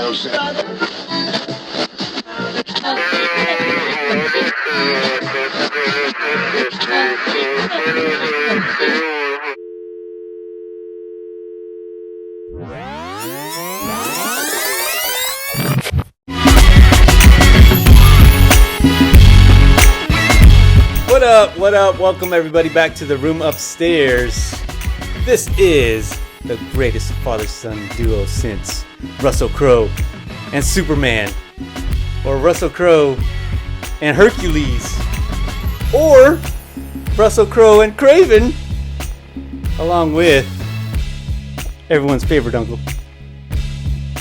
What up? Welcome everybody back to the room upstairs. This is the greatest father-son duo since Russell Crowe and Superman, or Russell Crowe and Hercules, or Russell Crowe and Craven, along with everyone's favorite uncle.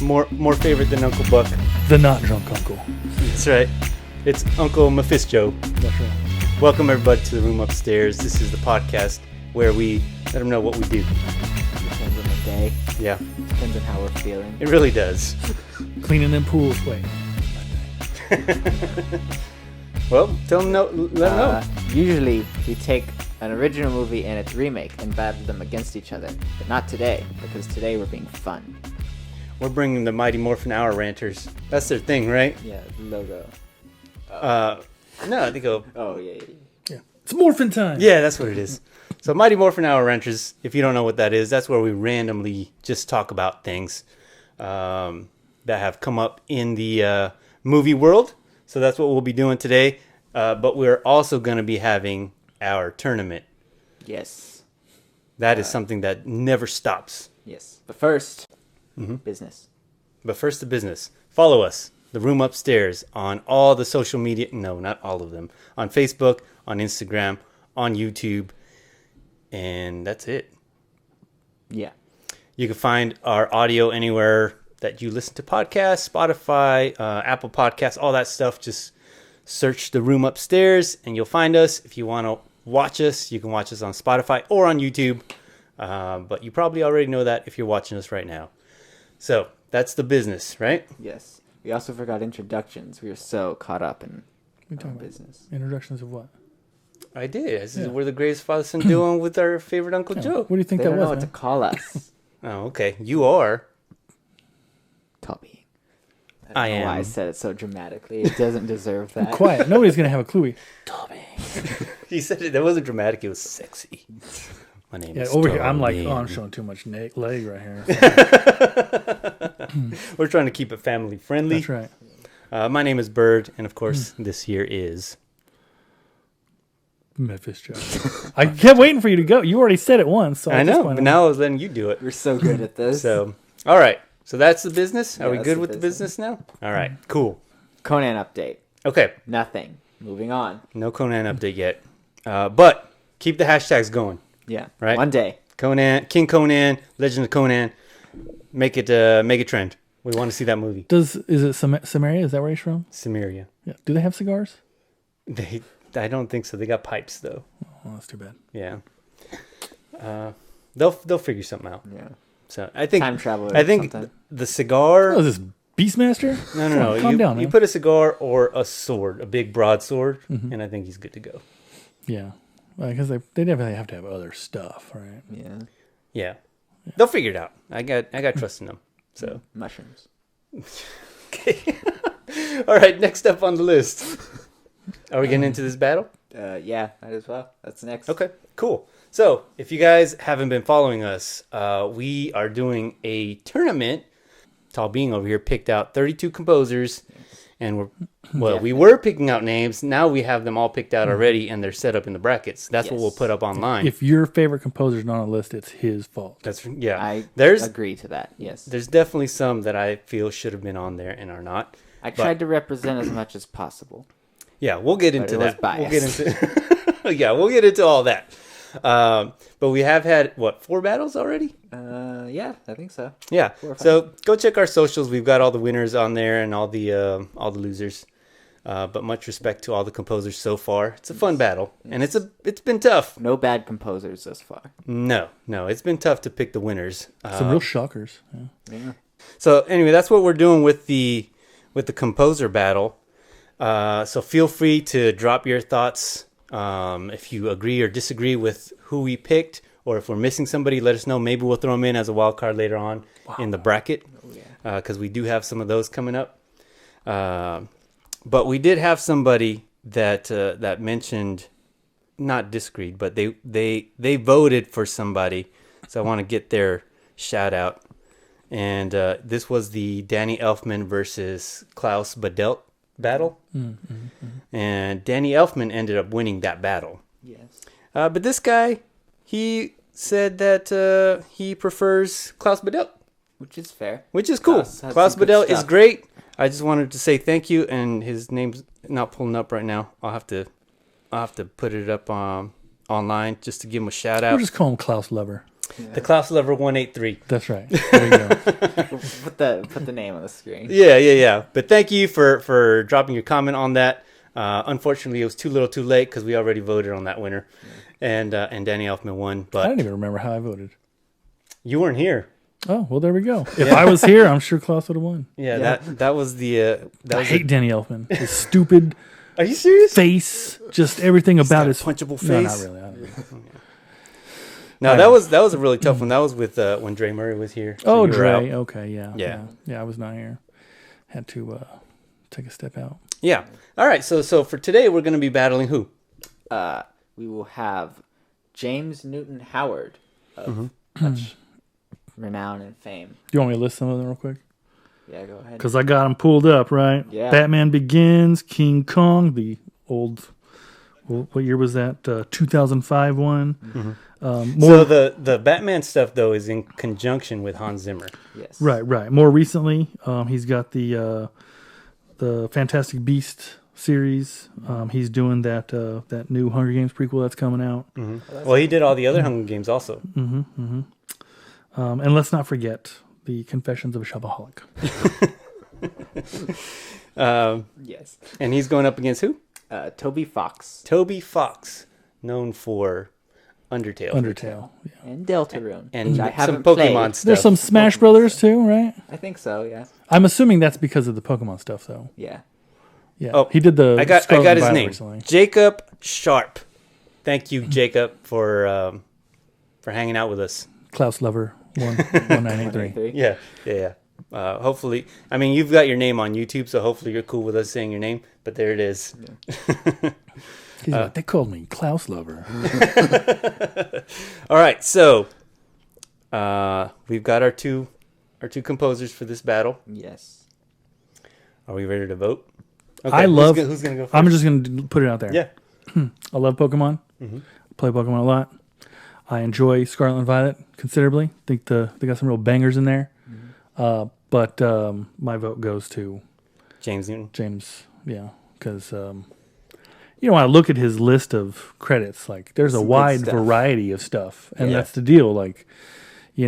More favorite than Uncle Buck. The not drunk uncle. That's right. It's Uncle MephisJoe. That's right. Welcome everybody to the room upstairs. This is the podcast where we let them know what we do. Depends on the day. Yeah, Depends on how we're feeling. it really does. Cleaning them pools. Wait. Well, tell them let them know. Usually we take an original movie and its remake and battle them against each other. But not today, because today we're being fun. We're bringing the mighty Morphin Hour Ranters. That's their thing, right? Yeah, logo. No, they go. Oh, yeah. Yeah. It's morphin' time. Yeah, that's what it is. So mighty Morphin Hour Ranters, if you don't know what that is, that's where we randomly just talk about things that have come up in the movie world. So that's what we'll be doing today. But we're also going to be having our tournament. Yes. That is something that never stops. Yes. But first, business. But first, the business. Follow us, The Room Upstairs, on all the social media. No, not all of them. On Facebook, on Instagram, on YouTube. And that's it. Yeah. You can find our audio anywhere that you listen to podcasts, Spotify, Apple Podcasts, all that stuff. Just search The Room Upstairs and you'll find us. If you want to watch us, you can watch us on Spotify or on YouTube. But you probably already know that if you're watching us right now. So that's the business, right? Yes. We also forgot introductions. We were so caught up in business. Introductions of what? I did. This is we're the greatest father-son duo with our favorite Uncle Joe. What do you think They that don't was, know what man? to call us. Oh, okay. You are. Toby. I don't know why I am. said it so dramatically. It doesn't deserve that. Quiet. Nobody's going to have a clue. Toby. He said it. That wasn't dramatic. It was sexy. My name Yeah, is over here, I'm like, Toby. oh, I'm showing too much leg right here. We're trying to keep it family friendly. That's right. My name is Bird, and of course, this here is. MephisJoe. I kept waiting for you to go. You already said it once. So I just know, went but on. now I was letting you do it. We're so good at this. So, all right. So that's the business. Are Yeah, we that's good the with the business now? All right. Mm-hmm. Cool. Conan update. Okay. Nothing. Moving on. No Conan update yet, but keep the hashtags going. Yeah. Right. One day. Conan, King Conan, Legend of Conan. Make it trend. We want to see that movie. Is it Samaria? Is that where he's from? Samaria. Yeah. Do they have cigars? I don't think so. They got pipes though. Oh, that's too bad. Yeah. They'll figure something out. Yeah. So I think Time travel. I think the cigar. Oh, is this Beastmaster? No. Calm down, You man. put a cigar or a sword, a big broadsword, and I think he's good to go. Yeah. Because they definitely have to have other stuff, right? Yeah. Yeah. They'll figure it out. I got trust in them. So Mushrooms. okay. All right. Next up on the list. Are we getting into this battle? Yeah, might as well. That's next. Okay, cool. So, if you guys haven't been following us, we are doing a tournament. Tallbeing over here picked out 32 composers, and we were picking out names. Now we have them all picked out already, and they're set up in the brackets. That's what we'll put up online. If your favorite composer's not on a list, it's his fault. That's I There's agree to that. Yes. there's definitely some that I feel should have been on there and are not. I tried to represent as much as possible. Yeah, we'll get into it was that. biased. We'll get into we'll get into all that. But we have had 4 battles already? Yeah, I think so. Yeah. 4 or 5. So go check our socials. We've got all the winners on there and all the losers. But much respect to all the composers so far. It's a fun battle, and it's been tough. No bad composers thus far. No, it's been tough to pick the winners. Some real shockers. Yeah. Yeah. So anyway, that's what we're doing with the composer battle. So feel free to drop your thoughts. If you agree or disagree with who we picked, or if we're missing somebody, let us know. Maybe we'll throw them in as a wild card later on in the bracket. Oh, yeah. because we do have some of those coming up. But we did have somebody that mentioned, not disagreed, but they voted for somebody. So I want to get their shout out. And this was the Danny Elfman versus Klaus Badelt battle. And Danny Elfman ended up winning that battle. Yes. But this guy, he said that he prefers Klaus Badelt. Which is fair. Which is cool. Klaus Badelt is great. I just wanted to say thank you, and his name's not pulling up right now. I'll have to put it up online just to give him a shout out. We'll just call him Klaus Lover. Yeah. The Klaus Lover 183. That's right. There you go. put the name on the screen. Yeah. But thank you for dropping your comment on that. Unfortunately, it was too little, too late because we already voted on that winner, and Danny Elfman won. But I don't even remember how I voted. You weren't here. Oh well, there we go. If I was here, I'm sure Klaus would have won. Yeah. That was the. I hate Danny Elfman. His stupid. Are you serious? Face, just everything about his punchable face. No, not really. I don't know. No, that was a really tough one. That was with when Dre Murray was here. So oh, Dre. Okay, yeah. Yeah, I was not here. Had to take a step out. Yeah. All right. So for today, we're going to be battling who? We will have James Newton Howard of much renown and fame. Do you want me to list some of them real quick? Yeah, go ahead. Because I got them pulled up, right? Yeah. Batman Begins, King Kong, the old. What year was that? 2005 one. So the Batman stuff though is in conjunction with Hans Zimmer. Yes. Right. More recently, he's got the Fantastic Beast series. He's doing that new Hunger Games prequel that's coming out. Well, he did all the other Hunger Games also. And let's not forget the Confessions of a Shopaholic. Yes. And he's going up against who? Toby Fox. Toby Fox, known for Undertale. Yeah. And Deltarune. And I some haven't Pokemon played. stuff. There's some Smash Brothers too, right? I think so, yeah. I'm assuming that's because of the Pokemon stuff, though. Yeah. Yeah. Oh, he did the. I got Scarlet his Violet name. recently. Jacob Sharp. Thank you, Jacob, for hanging out with us. Klaus Lover 1983. Yeah. Hopefully, I mean, you've got your name on YouTube, so hopefully you're cool with us saying your name. But there it is. Yeah. He's like, they called me Klaus Lover. All right, so we've got our two composers for this battle. Yes. Are we ready to vote? Okay, I love. Who's gonna go first? I'm just going to put it out there. Yeah. I love Pokemon. Play Pokemon a lot. I enjoy Scarlet and Violet considerably. Think they got some real bangers in there. But my vote goes to James Newton. James. Yeah, because when I look at his list of credits, like there's a wide variety of stuff, and that's the deal. Like, I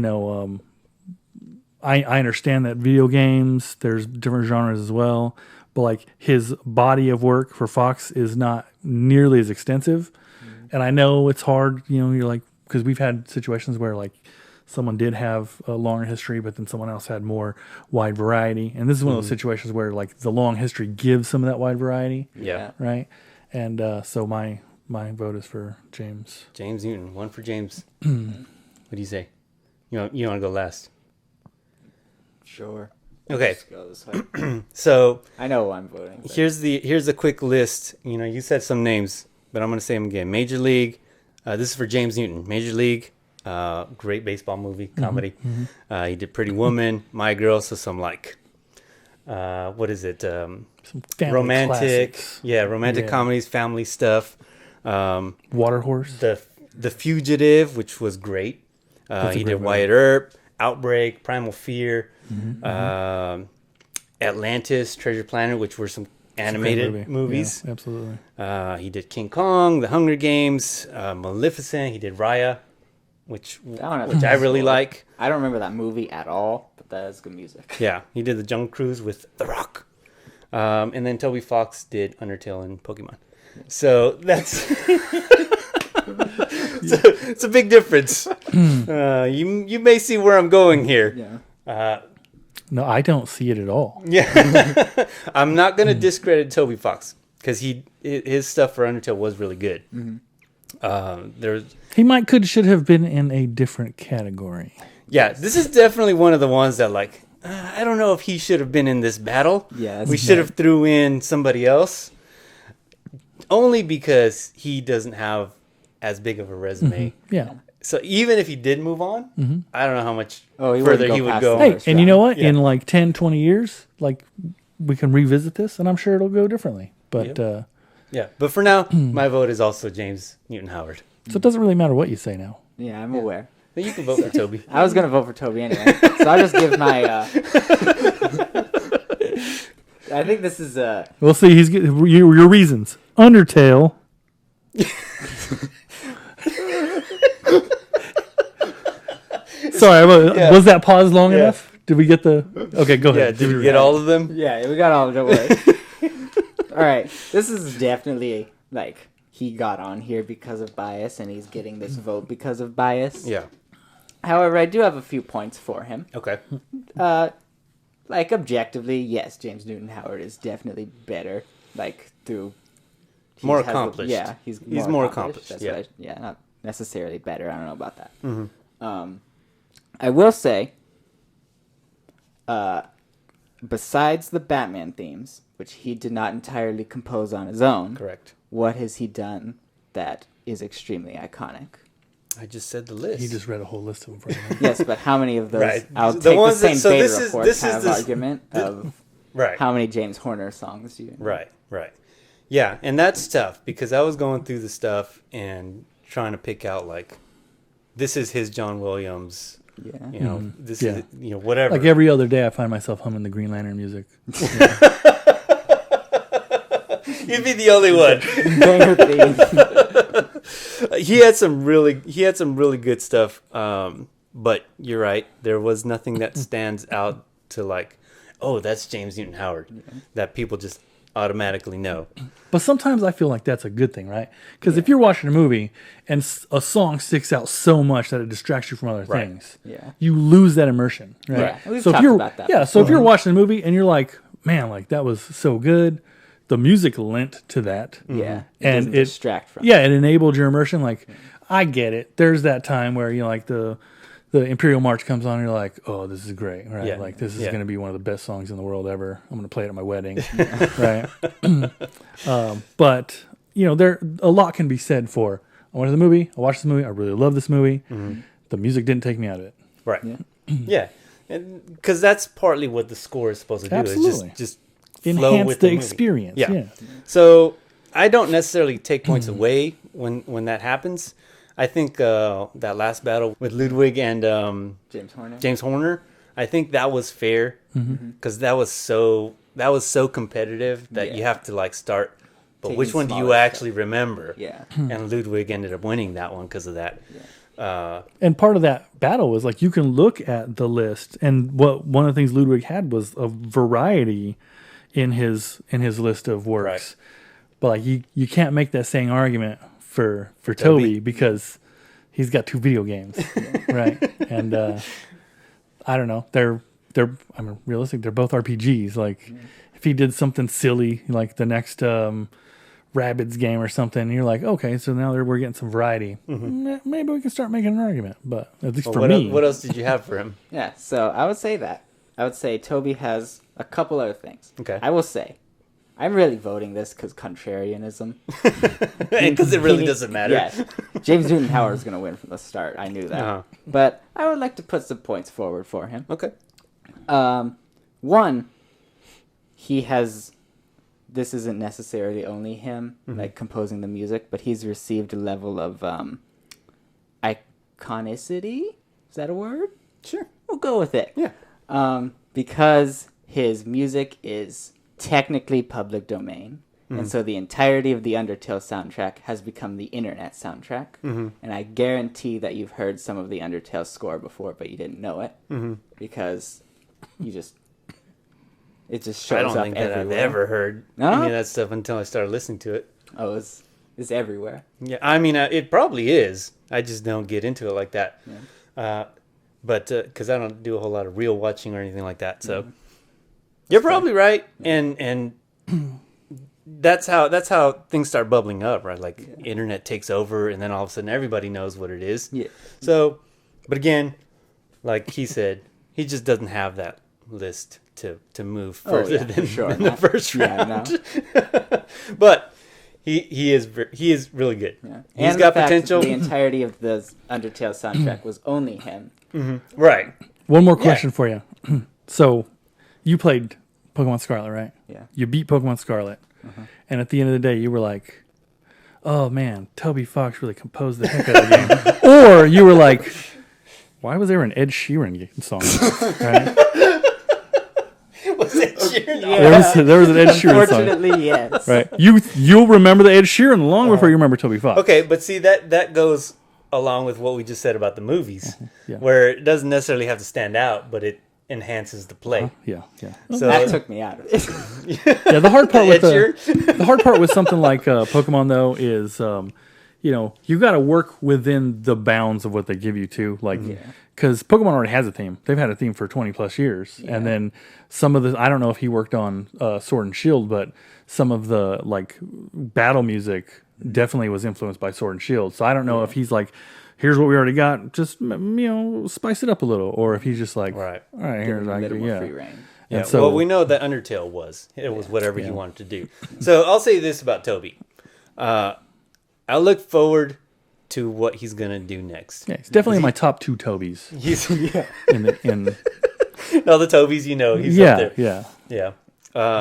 understand that video games, there's different genres as well, but like his body of work for Fox is not nearly as extensive. And I know it's hard, you're like, because we've had situations where like someone did have a longer history, but then someone else had more wide variety. And this is one of those situations where like the long history gives some of that wide variety. Yeah. Right. And so my vote is for James. James Newton. One for James. What do you say? You want to go last? Sure. Okay. Let's go this way. So I know who I'm voting. But... Here's a quick list. You said some names, but I'm going to say them again. Major League. This is for James Newton. Major League. Great baseball movie, comedy. He did Pretty Woman, My Girl, so some like, what is it? Some family romantic, classics. Romantic comedies, family stuff. Water Horse. The Fugitive, which was great. He did Wyatt Earp, Outbreak, Primal Fear, Atlantis, Treasure Planet, which were some animated movies. Yeah, absolutely. He did King Kong, The Hunger Games, Maleficent. He did Raya, which I really like. I don't remember that movie at all, but that is good music. Yeah, he did The Jungle Cruise with The Rock. And then Toby Fox did Undertale and Pokemon. So that's it's a big difference. You may see where I'm going here. Yeah. No, I don't see it at all. Yeah. I'm not going to discredit Toby Fox because his stuff for Undertale was really good. He should have been in a different category. Yeah, this is definitely one of the ones that like I don't know if he should have been in this battle. Yeah, we should have threw in somebody else. Only because he doesn't have as big of a resume. Yeah. So even if he did move on, I don't know how much He further wouldn't he would past go. the Hey, first and you know round. what? In like 10, 20 years, like we can revisit this, and I'm sure it'll go differently. But Yeah, but for now, my vote is also James Newton Howard. so it doesn't really matter what you say now. Yeah, I'm aware. But you can vote for Toby. I was gonna vote for Toby anyway, so I'll just give my. I think this is We'll see. He's your reasons. Undertale. Sorry, was that pause long enough? Did we get the? Okay, go Yeah, ahead. did you get all of them? Yeah, we got all. Don't worry. All right, this is definitely like he got on here because of bias, and he's getting this vote because of bias. Yeah. However, I do have a few points for him. Okay. Like objectively, yes, James Newton Howard is definitely better. Like through More accomplished. He's more accomplished. That's Yeah. what not necessarily better. I don't know about that. I will say, besides the Batman themes, which he did not entirely compose on his own, Correct. what has he done that is extremely iconic? I just said the list. He just read a whole list of them for you. Yes, but how many of those? Right. I'll The take the ones that- same so beta this is- report this is kind of this- argument of Right. how many James Horner songs do you know? Right. Yeah, and that's tough because I was going through the stuff and trying to pick out like, this is his John Williams. Yeah. You know, this Yeah. is whatever. Like every other day, I find myself humming the Green Lantern music. You'd be the only one. Banger theme. He had some really good stuff. But you're right. There was nothing that stands out to like, oh, that's James Newton Howard, that people just automatically know. But sometimes I feel like that's a good thing, right? Because if you're watching a movie and a song sticks out so much that it distracts you from other Right. things, Yeah. you lose that immersion, right? Yeah, we've so if talked you're, about that yeah, so if you're watching a movie and you're like, man, like that was so good, the music lent to that, Yeah. and doesn't it distract from yeah, it enabled your immersion. Like, I get it. There's that time where like the Imperial March comes on, and you're like, oh, this is great, right? Yeah. Like, this is Yeah. going to be one of the best songs in the world ever. I'm going to play it at my wedding, right? But, there a lot can be said for, I went to the movie, I watched the movie, I really love this movie. The music didn't take me out of it. Right. Yeah. And because that's partly what the score is supposed to do. Absolutely. Is just flow Enhance with the movie. experience. Yeah. Yeah. So I don't necessarily take points away when that happens. I think that last battle with Ludwig and James Horner. I think that was fair because that was so competitive that you Yeah. have to like start. But Taking which one do you smaller actually remember? Yeah. And Ludwig ended up winning that one because of that. And part of that battle was like you can look at the list, and one of the things Ludwig had was a variety in his list of works. Right. But like you can't make that same argument for Toby because he's got 2 video games, right? And I don't know, they're realistic. They're both RPGs. Like if he did something silly like the next Rabbids game or something, you're like, okay, so now we're getting some variety. Maybe we can start making an argument. But at least for me, What else did you have for him? Yeah, so I would say that. I would say Toby has a couple other things. Okay. I will say, I'm really voting this because contrarianism. Because it really doesn't matter. Yes. James Newton Howard is going to win from the start. I knew that. Uh-huh. But I would like to put some points forward for him. Okay. One, he has... This isn't necessarily only him, like, composing the music, but he's received a level of iconicity? Is that a word? Sure. We'll go with it. Yeah. Because his music is technically public domain. And so the entirety of the Undertale soundtrack has become the internet soundtrack. And I guarantee that you've heard some of the Undertale score before, but you didn't know it. Because it just shows I up don't think that I've everywhere. ever heard No? any of that stuff until I started listening to it. Oh, it's everywhere. Yeah, I mean, it probably is. I just don't get into it like that. But because I don't do a whole lot of real watching or anything like that. So you're probably right. And that's how things start bubbling up, right? Like internet takes over, and then all of a sudden everybody knows what it is. Yeah. So, but again, like he said, he just doesn't have that list to move further than sure. the first round. No. But he is really good. Yeah. He's And got the fact potential. that the entirety of the Undertale soundtrack was only him. Right. One more question for you. So, you played Pokemon Scarlet, right? Yeah. You beat Pokemon Scarlet, and at the end of the day, you were like, "Oh man, Toby Fox really composed the heck out of the game," or you were like, "Why was there an Ed Sheeran song?" Right? Was it Sheeran? There was an Ed Sheeran song. Unfortunately, yes. Right. You'll remember the Ed Sheeran long before you remember Toby Fox. Okay, but see that goes along with what we just said about the movies, Yeah. where it doesn't necessarily have to stand out, but it enhances the play. Yeah. So That took me out of it. Yeah, the hard part with Ed the hard part with something like Pokemon though is you got to work within the bounds of what they give you too, like because Pokemon already has a theme. They've had a theme for 20 plus years, and then some of the I don't know if he worked on Sword and Shield, but some of the like battle music definitely was influenced by Sword and Shield. So I don't know if he's like, here's what we already got, just spice it up a little, or if he's just like, Right. all right, here's A like, little more yeah. free reign. Yeah, And so well, we know that Undertale was whatever he wanted to do. So I'll say this about Toby. I look forward to what he's gonna do next. yeah, he's definitely in my top two Tobys. He's In all the Tobys, he's up there. yeah.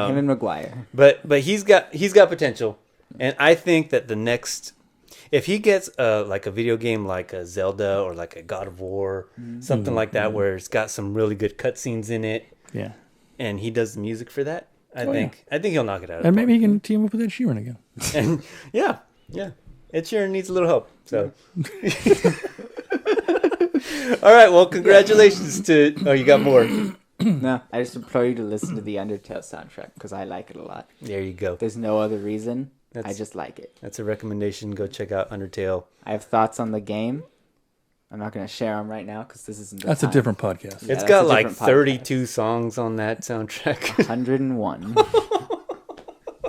Him and Maguire. But he's got potential, and I think that the next, if he gets like a video game like a Zelda or like a God of War, something like that, where it's got some really good cutscenes in it, Yeah. and he does the music for that, I think he'll knock it out. Of And the maybe he can team up with Ed Sheeran again. park. And yeah, Ed Sheeran needs a little help. So, all right. Well, congratulations to. Oh, you got more. No, I just implore you to listen to the Undertale soundtrack because I like it a lot. There you go. There's no other reason. I That's- just like it. That's a recommendation. Go check out Undertale. I have thoughts on the game. I'm not going to share them right now because this isn't the That's a time. different podcast. Yeah, It's that's got a like different podcast. 32 songs on that soundtrack. 101.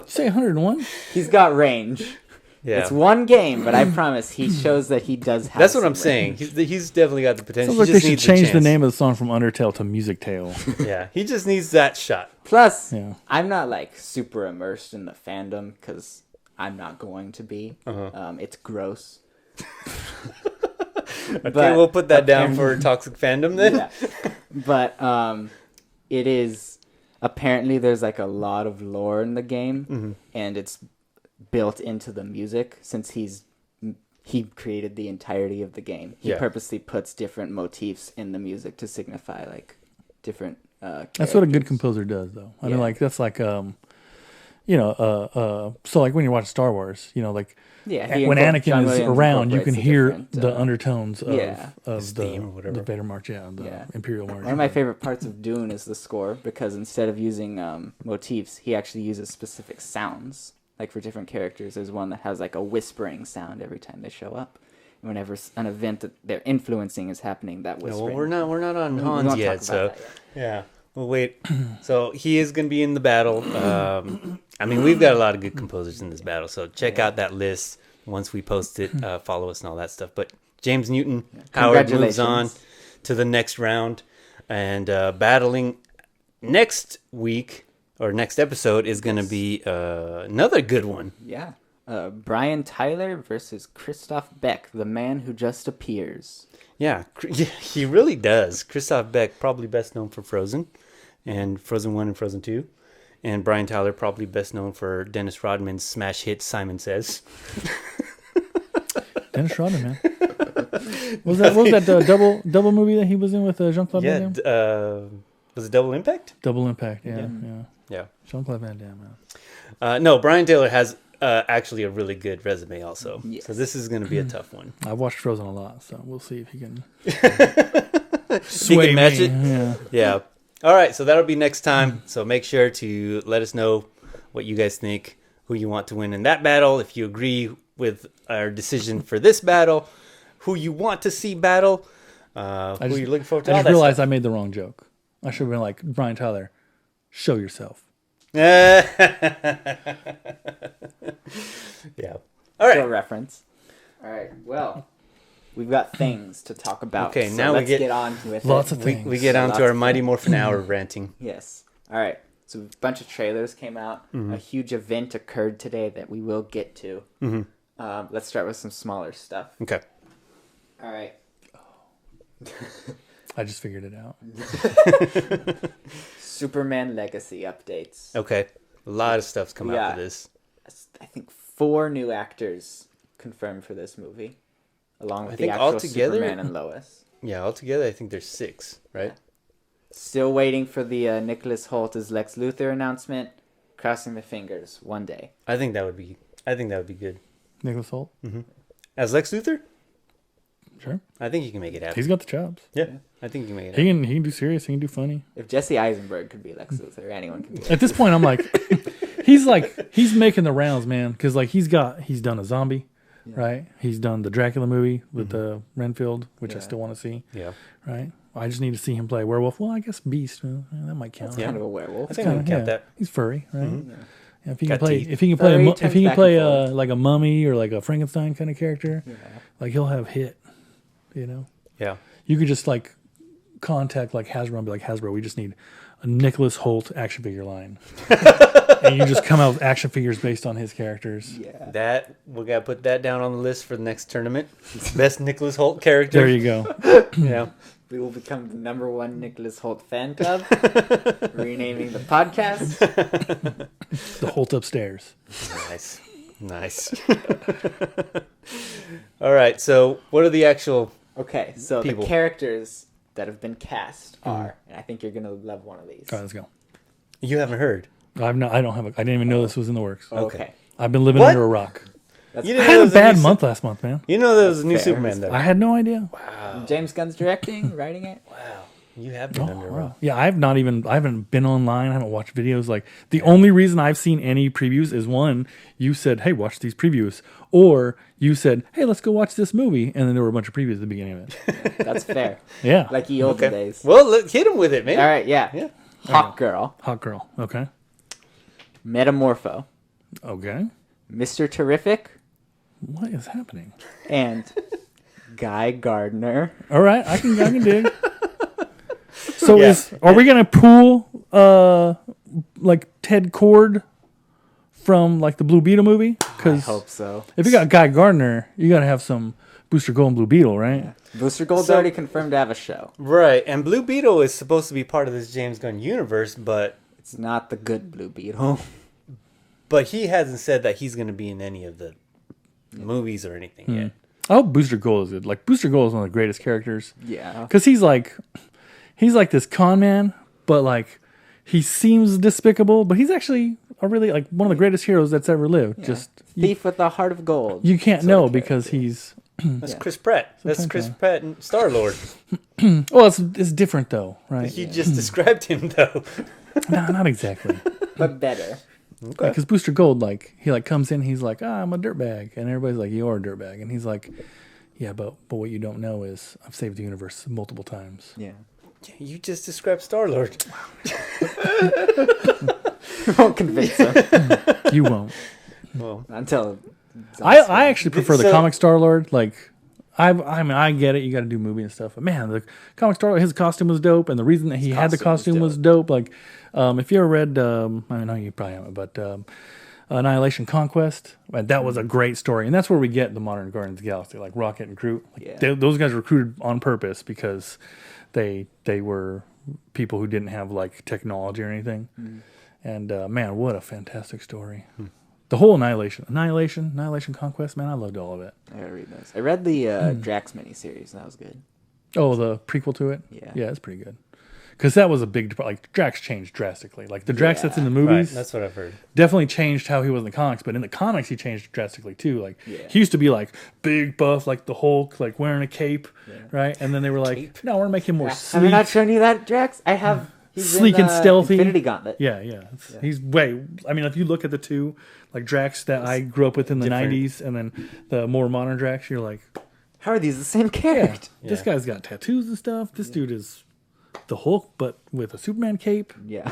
Say 101? He's got range. Yeah. It's one game, but I promise he shows that he does have That's what some I'm saying. range. He's definitely got the potential. Sounds like He they just should needs a change the chance. name of the song from Undertale to Music Tale. Yeah, he just needs that shot. Plus, Yeah. I'm not like super immersed in the fandom because I'm not going to be. It's gross. Okay, we'll put that down for toxic fandom then. Yeah. But it is apparently there's like a lot of lore in the game, and it's built into the music since he created the entirety of the game. He Yeah. purposely puts different motifs in the music to signify like different. That's what a good characters. composer does, though. I Yeah. mean, like, that's like, so like when you watch Star Wars, like, Yeah, he when John Anakin is Williams around, you can incorporates hear different, the undertones of, yeah. of theme or the whatever. Vader March, the Yeah. Imperial March. One of my favorite parts of Dune is the score because instead of using motifs, he actually uses specific sounds. Like for different characters, there's one that has like a whispering sound every time they show up. And whenever an event that they're influencing is happening, that No, whispering. well, we're not on We Hans won't yet, talk so about that yet. yeah. We'll wait. So he is going to be in the battle. I mean, we've got a lot of good composers in this battle, so check out that list once we post it. Follow us and all that stuff. But James Newton, Howard moves on Congratulations. to the next round, and battling next week or next episode is going to be another good one. Yeah. Brian Tyler versus Christoph Beck, the man who just appears. Yeah, he really does. Christoph Beck, probably best known for Frozen, and Frozen 1 and Frozen 2. And Brian Tyler, probably best known for Dennis Rodman's smash hit Simon Says. Dennis Rodman, man. What was that double movie that he was in with Jean-Claude Yeah, Van Damme? was it Double Impact? Double Impact, yeah. Yeah. Jean-Claude Van Damme, man. No, Brian Taylor has actually a really good resume also. Yes. So this is going to be a tough one. I've watched Frozen a lot, so we'll see if he can He can match me. it? Yeah. Yeah. All right, so that'll be next time. So make sure to let us know what you guys think, who you want to win in that battle. If you agree with our decision for this battle, who you want to see battle, who you're looking forward to. I all just that realized stuff. I made the wrong joke. I should have been like, Brian Tyler, show yourself. Yeah. All Still right. reference. All right. Well, we've got things to talk about. Okay, so now we let's get on with lots it. of things. We get on Lots to our of Mighty things. Morphin Hour ranting. Yes. All right. So a bunch of trailers came out. A huge event occurred today that we will get to. Let's start with some smaller stuff. Okay. All right. I just figured it out. Superman Legacy updates. Okay. A lot of stuff's come out for this. I think 4 new actors confirmed for this movie, along with I the think actual altogether- Superman and Lois. Yeah, altogether I think there's 6, right? Still waiting for the Nicholas Hoult as Lex Luthor announcement. Crossing my fingers. One day. I think that would be good. Nicholas Hoult? As Lex Luthor? Sure. I think you can make it happen. He's got the chops. Yeah. I think you can make it He happen. can do serious. He can do funny. If Jesse Eisenberg could be Lex Luthor, anyone can be. At this point, I'm like, he's making the rounds, man. Because like he's done a zombie, right? He's done the Dracula movie with Renfield, which I still want to see, Yeah. right? I just need to see him play werewolf. Well, I guess Beast, that might count. That's kind of a werewolf. I think we can count that. He's furry, right? Yeah, if he Got can play, teeth. if he can play, Furry if turns he can back play and forth. like a mummy or like a Frankenstein kind of character, Yeah. like he'll have hit. Yeah. You could just like contact like Hasbro and be like, Hasbro, we just need a Nicholas Hoult action figure line, and you just come out with action figures based on his characters. Yeah. That we gotta put that down on the list for the next tournament. Best Nicholas Hoult character. There you go. Yeah. We will become the #1 Nicholas Hoult fan club. Renaming the podcast. The Holt upstairs. Nice. All right. So, what are the actual? Okay, so People. the characters that have been cast are, and I think you're gonna love one of these. All right, let's go. You haven't heard. I don't have. I didn't even know this was in the works. Okay. I've been living What? under a rock. That's You I didn't had know a there was bad new month last month, man. You know there was a new Fair. Superman though. I had no idea. James Gunn's directing, writing it. Wow. You have been under a rock. Wow. Yeah, I haven't been online. I haven't watched videos. Like the only reason I've seen any previews is one, you said, "Hey, watch these previews," or you said, "Hey, let's go watch this movie," and then there were a bunch of previews at the beginning of it. That's fair. Yeah, Like the olden days. Well, hit him with it, man. All right, yeah. Yeah. Hawk Girl, Hot Girl. Okay, Metamorpho, okay. Mr. Terrific, What is happening? and Guy Gardner. All right, I can dig. So Yeah. are we gonna pool like Ted Cord from like the Blue Beetle movie? I Because hope so. if you got Guy Gardner, you gotta have some Booster Gold and Blue Beetle, right? Booster Gold's So- already confirmed to have a show. Right. And Blue Beetle is supposed to be part of this James Gunn universe, but It's not the good Blue Beetle. he hasn't said that he's going to be in any of the movies or anything yet. I hope Booster Gold is good. Like Booster Gold is one of the greatest characters Yeah. because he's like this con man, but like he seems despicable, but he's actually a really like one of the greatest heroes that's ever lived. Just Thief with a heart of gold. you can't sort know of because character. he's That's Chris Pratt. That's Sometimes, Chris yeah. Pratt and Star-Lord. well, it's different though, right? You just described him, though. No, not exactly. but better. Okay. Because Booster Gold, like he like comes in, he's like, I'm a dirtbag, and everybody's like, you are a dirtbag, and he's like, yeah, but what you don't know is I've saved the universe multiple times. Yeah. You just described Star-Lord. Won't convince him You won't. Well, until. I actually prefer the So- comic Star Lord. Like, I mean, I get it. You got to do movie and stuff, but man, the comic Star Lord, his costume was dope, and the reason that he had the costume was dope. Like, if you ever read, I know you probably haven't, but Annihilation Conquest, that was a great story, and that's where we get the modern Guardians of the Galaxy, like Rocket and Groot. Like, Yeah. those guys were recruited on purpose because they were people who didn't have like technology or anything. And man, what a fantastic story. The whole Annihilation Conquest, man, I loved all of it. I gotta read those. I read the Drax miniseries, and that was good. Oh, the prequel to it? Yeah. Yeah, it's pretty good. Because that was a big, like, Drax changed drastically. Like, the Drax that's in the right. movies That's what I've heard. definitely changed how he was in the comics, but in the comics, he changed drastically, too. Like, he used to be, like, big buff, like the Hulk, like, wearing a cape, right? And then they were like, no, we're going to make him more Have I sleek. not shown you that, Drax? I have. He's Sleek in, and stealthy. Infinity Gauntlet. Yeah. He's I mean, if you look at the two, like Drax that I grew up with in the Different. 90s and then the more modern Drax, you're like, How are these the same character? this guy's got tattoos and stuff. This dude is the Hulk, but with a Superman cape. Yeah.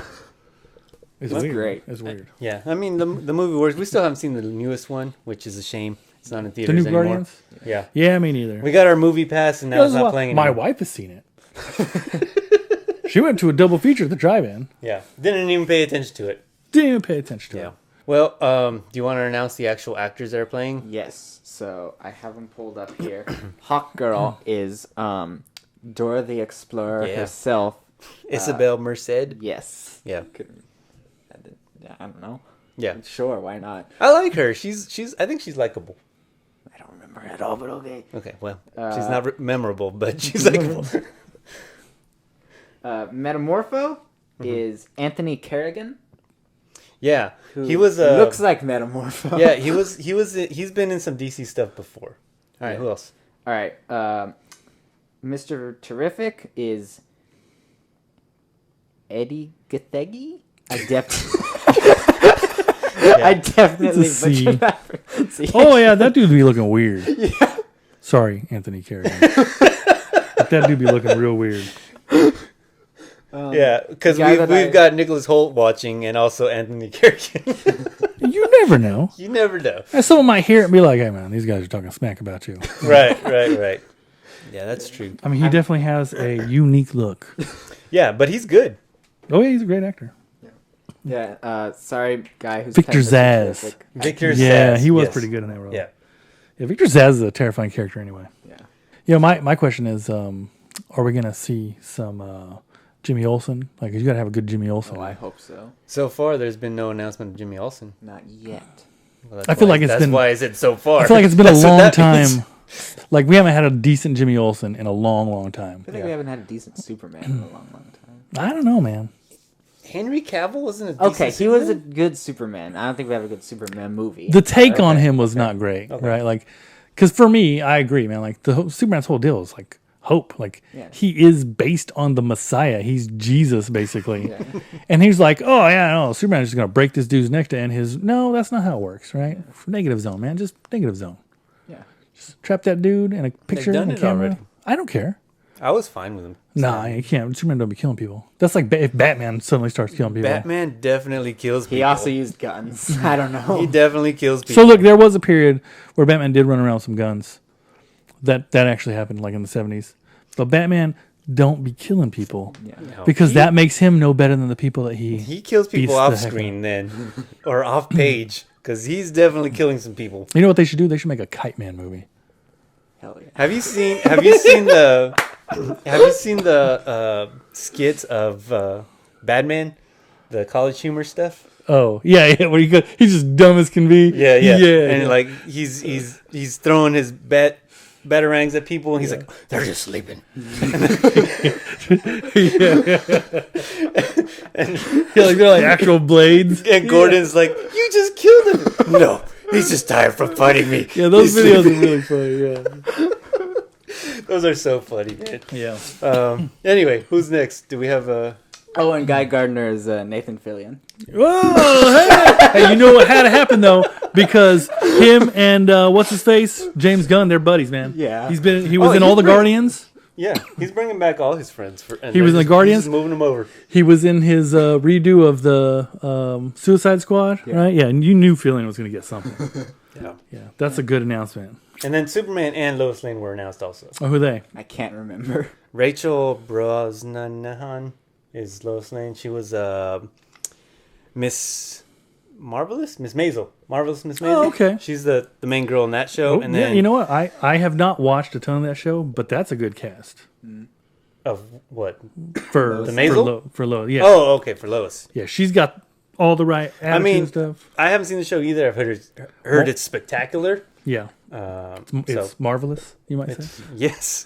It's That's weird. great. It's weird. Yeah, I mean the movie works. We still haven't seen the newest one, which is a shame. It's not in The theaters new anymore. Guardians? Yeah. Yeah, me neither. We got our movie pass, and now it's not playing My anymore. wife has seen it. She went to a double feature at the drive-in. Yeah. Didn't even pay attention to it. Didn't even pay attention to Yeah. it. Well, do you want to announce the actual actors that are playing? Yes. So I have them pulled up here. Hawk Girl is Dora the Explorer Yeah. herself. Isabel Merced. Yes. Yeah. I don't know. Yeah. Sure, why not? I like her. I think she's likable. I don't remember at all, but okay. Okay, well, she's not memorable, but she's likable. Metamorpho is Anthony Kerrigan. Yeah. Who He was looks like Metamorpho. Yeah, he's been in some DC stuff before. All right, who else? All right. Mr. Terrific is Eddie Gathegi. I definitely It's a C. butchered that. See? Oh, yeah, that dude be looking weird. Yeah. Sorry, Anthony Kerrigan. But that dude be looking real weird. Yeah, because guy that we've got Nicholas Holt watching and also Anthony Kerrigan. You never know. You never know. And someone might hear it and be like, hey, man, these guys are talking smack about you. Right. Yeah, that's true. I mean, he definitely has a unique look. Yeah, but he's good. Oh, yeah, he's a great actor. Yeah. Sorry, guy who's Victor playing Mr. Zsasz. Terrific. Victor Yeah, Zsasz, he was yes. pretty good in that role. Yeah. Yeah, Victor Zsasz is a terrifying character anyway. Yeah. Yeah, my question is, are we going to see some Jimmy Olsen? Like, you got to have a good Jimmy Olsen. Oh, I hope so. So far, there's been no announcement of Jimmy Olsen. Not yet. Well, that's I feel why- like it's that's been- why I said so far. I feel like it's been a That's what long that means. time. Like, we haven't had a decent Jimmy Olsen in a long, long time. I feel like we haven't had a decent Superman in a long, long time. I don't know, man. Henry Cavill wasn't a decent Okay, he was a Superman? good Superman. I don't think we have a good Superman movie. The take on Okay. him was not great, right? Like, because for me, I agree, man. Like, Superman's whole deal is like hope. Like, Yeah. he is based on the Messiah. He's Jesus, basically. Yeah. And he's like, oh, yeah, no, Superman's just going to break this dude's neck to end his. No, that's not how it works, right? Negative zone, man. Just negative zone. Yeah. Just trap that dude in a picture done and a it camera. already. I don't care. I was fine with him. Nah, you can't. Superman don't be killing people. That's like if Batman suddenly starts killing people. Batman definitely kills people. He also used guns. I don't know. He definitely kills people. So look, there was a period where Batman did run around with some guns. That actually happened, like in the 70s. But Batman don't be killing people Yeah. No, because he- that makes him no better than the people that he kills people beats the off heck screen then, or off page, because he's definitely killing some people. You know what they should do? They should make a Kite Man movie. Hell yeah. Have you seen the skits of Batman, the College Humor stuff? Oh yeah, where he's just dumb as can be. Yeah. And yeah. like he's throwing his batarangs at people, and he's like, they're just sleeping. Yeah, like they're like actual blades. And Gordon's like, you just killed him. No, he's just tired from fighting me. Yeah, those He's videos sleeping. are really funny. Yeah. Those are so funny, man. Yeah. Anyway, who's next? Do we have a? Oh, and Guy Gardner is Nathan Fillion. Whoa! Hey, you know what had to happen though, because him and what's his face, James Gunn, they're buddies, man. Yeah. He was Oh, in all he's the great. Guardians. Yeah, he's bringing back all his friends. He was in the Guardians? He's moving them over. He was in his redo of the Suicide Squad, right? Yeah, and you knew Fillion was going to get something. Yeah. Yeah, that's a good announcement. And then Superman and Lois Lane were announced also. Oh, who are they? I can't remember. Rachel Brosnahan is Lois Lane. She was Miss Marvelous, Miss Maisel. Marvelous Miss Maisel. Oh, okay. She's the main girl in that show. Oh, and yeah, then you know what? I have not watched a ton of that show, but that's a good cast of what? for The Maisel? for Lo. Yeah, Oh, okay, for Lois. yeah, she's got all the right attitude mean, and stuff. I haven't seen the show either. I've heard it's spectacular. Yeah, So it's marvelous. You might say. yes,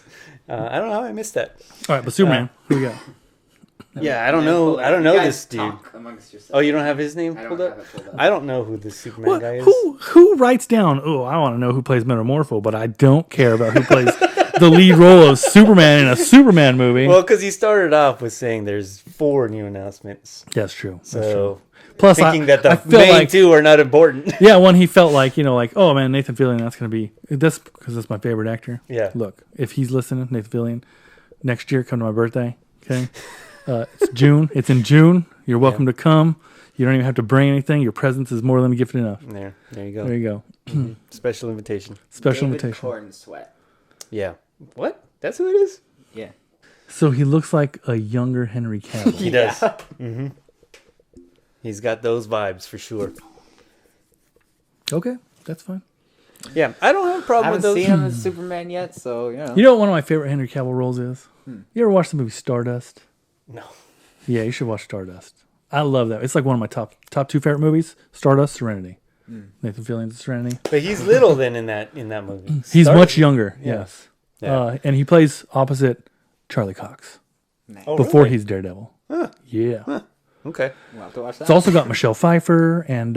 I don't know how I missed that. All right, but Superman, who we got? Yeah, I don't know. I don't know this dude. Amongst yourselves. Oh, you don't have his name I don't pulled have up? it pulled up. I don't know who this Superman guy is. Who writes down? Oh, I want to know who plays Metamorpho, but I don't care about who plays the lead role of Superman in a Superman movie. Well, because he started off with saying there's 4 new announcements. That's true. That's true. So Plus, thinking I that the feel main like 2 are not important. yeah, when he felt like oh man, Nathan Fillion, that's gonna be that's because that's my favorite actor. Yeah. Look, if he's listening, Nathan Fillion, next year come to my birthday, okay, It's June. It's in June. You're welcome to come. You don't even have to bring anything. Your presence is more than gifted enough. There you go. There you go. Mhm. Special invitation. Special David invitation. Corn Sweat. Yeah. What? That's who it is? Yeah. So he looks like a younger Henry Cavill. He does. Mm-hmm. He's got those vibes for sure. Okay, that's fine. Yeah, I don't have a I problem with haven't those. seen him as Superman yet, so you know. You know what one of my favorite Henry Cavill roles is? You ever watch the movie Stardust? No. Yeah, you should watch Stardust. I love that. It's like one of my top two favorite movies. Stardust, Serenity. Nathan Fillion's Serenity. But he's little then in that movie. He's Start- much younger. Yeah. Yes. Yeah. And he plays opposite Charlie Cox Nice. Oh, before really? he's Daredevil. Yeah. Okay. We'll have to watch that. It's also got Michelle Pfeiffer and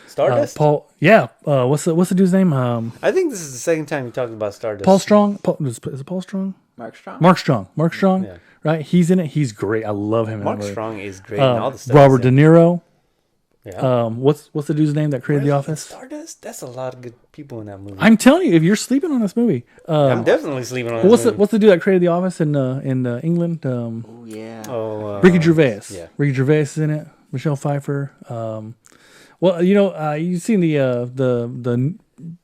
Stardust? Paul. Yeah. What's the dude's name? I think this is the second time you're talking about Stardust. Paul Strong. Is it Paul Strong? Mark Strong. Mark Strong. Mark Strong. Yeah. Right. He's in it. He's great. I love him. In Mark that movie. Strong is great in all the stuff. Robert De he's in. Niro. Yeah. What's the dude's name that created The Really? Office? Stardust? That's a lot of good people in that movie. I'm telling you, if you're sleeping on this movie, I'm definitely sleeping on what's this the dude that created The Office in England? Oh yeah. Ricky Gervais. yeah. Ricky Gervais is in it. Michelle Pfeiffer. Well, you've seen the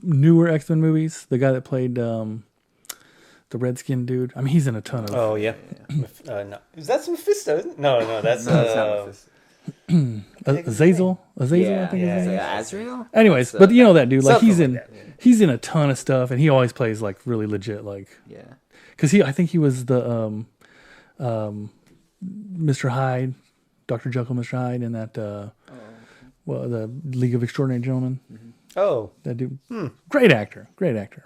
newer X-Men movies. The guy that played the Redskin dude. I mean, he's in a ton of. Oh, yeah. No. Is that Mephisto? Isn't it? No, that's... No, it's not Mephisto. Azazel. Yeah, I think his name is. Azrael. Anyways, That's, but you know that dude. Like something he's like in that, he's in a ton of stuff, and he always plays like really legit. Like Yeah. because I think he was the Mr. Hyde, Dr. Jekyll, Mr. Hyde, in that the League of Extraordinary Gentlemen. Oh, That dude, great actor,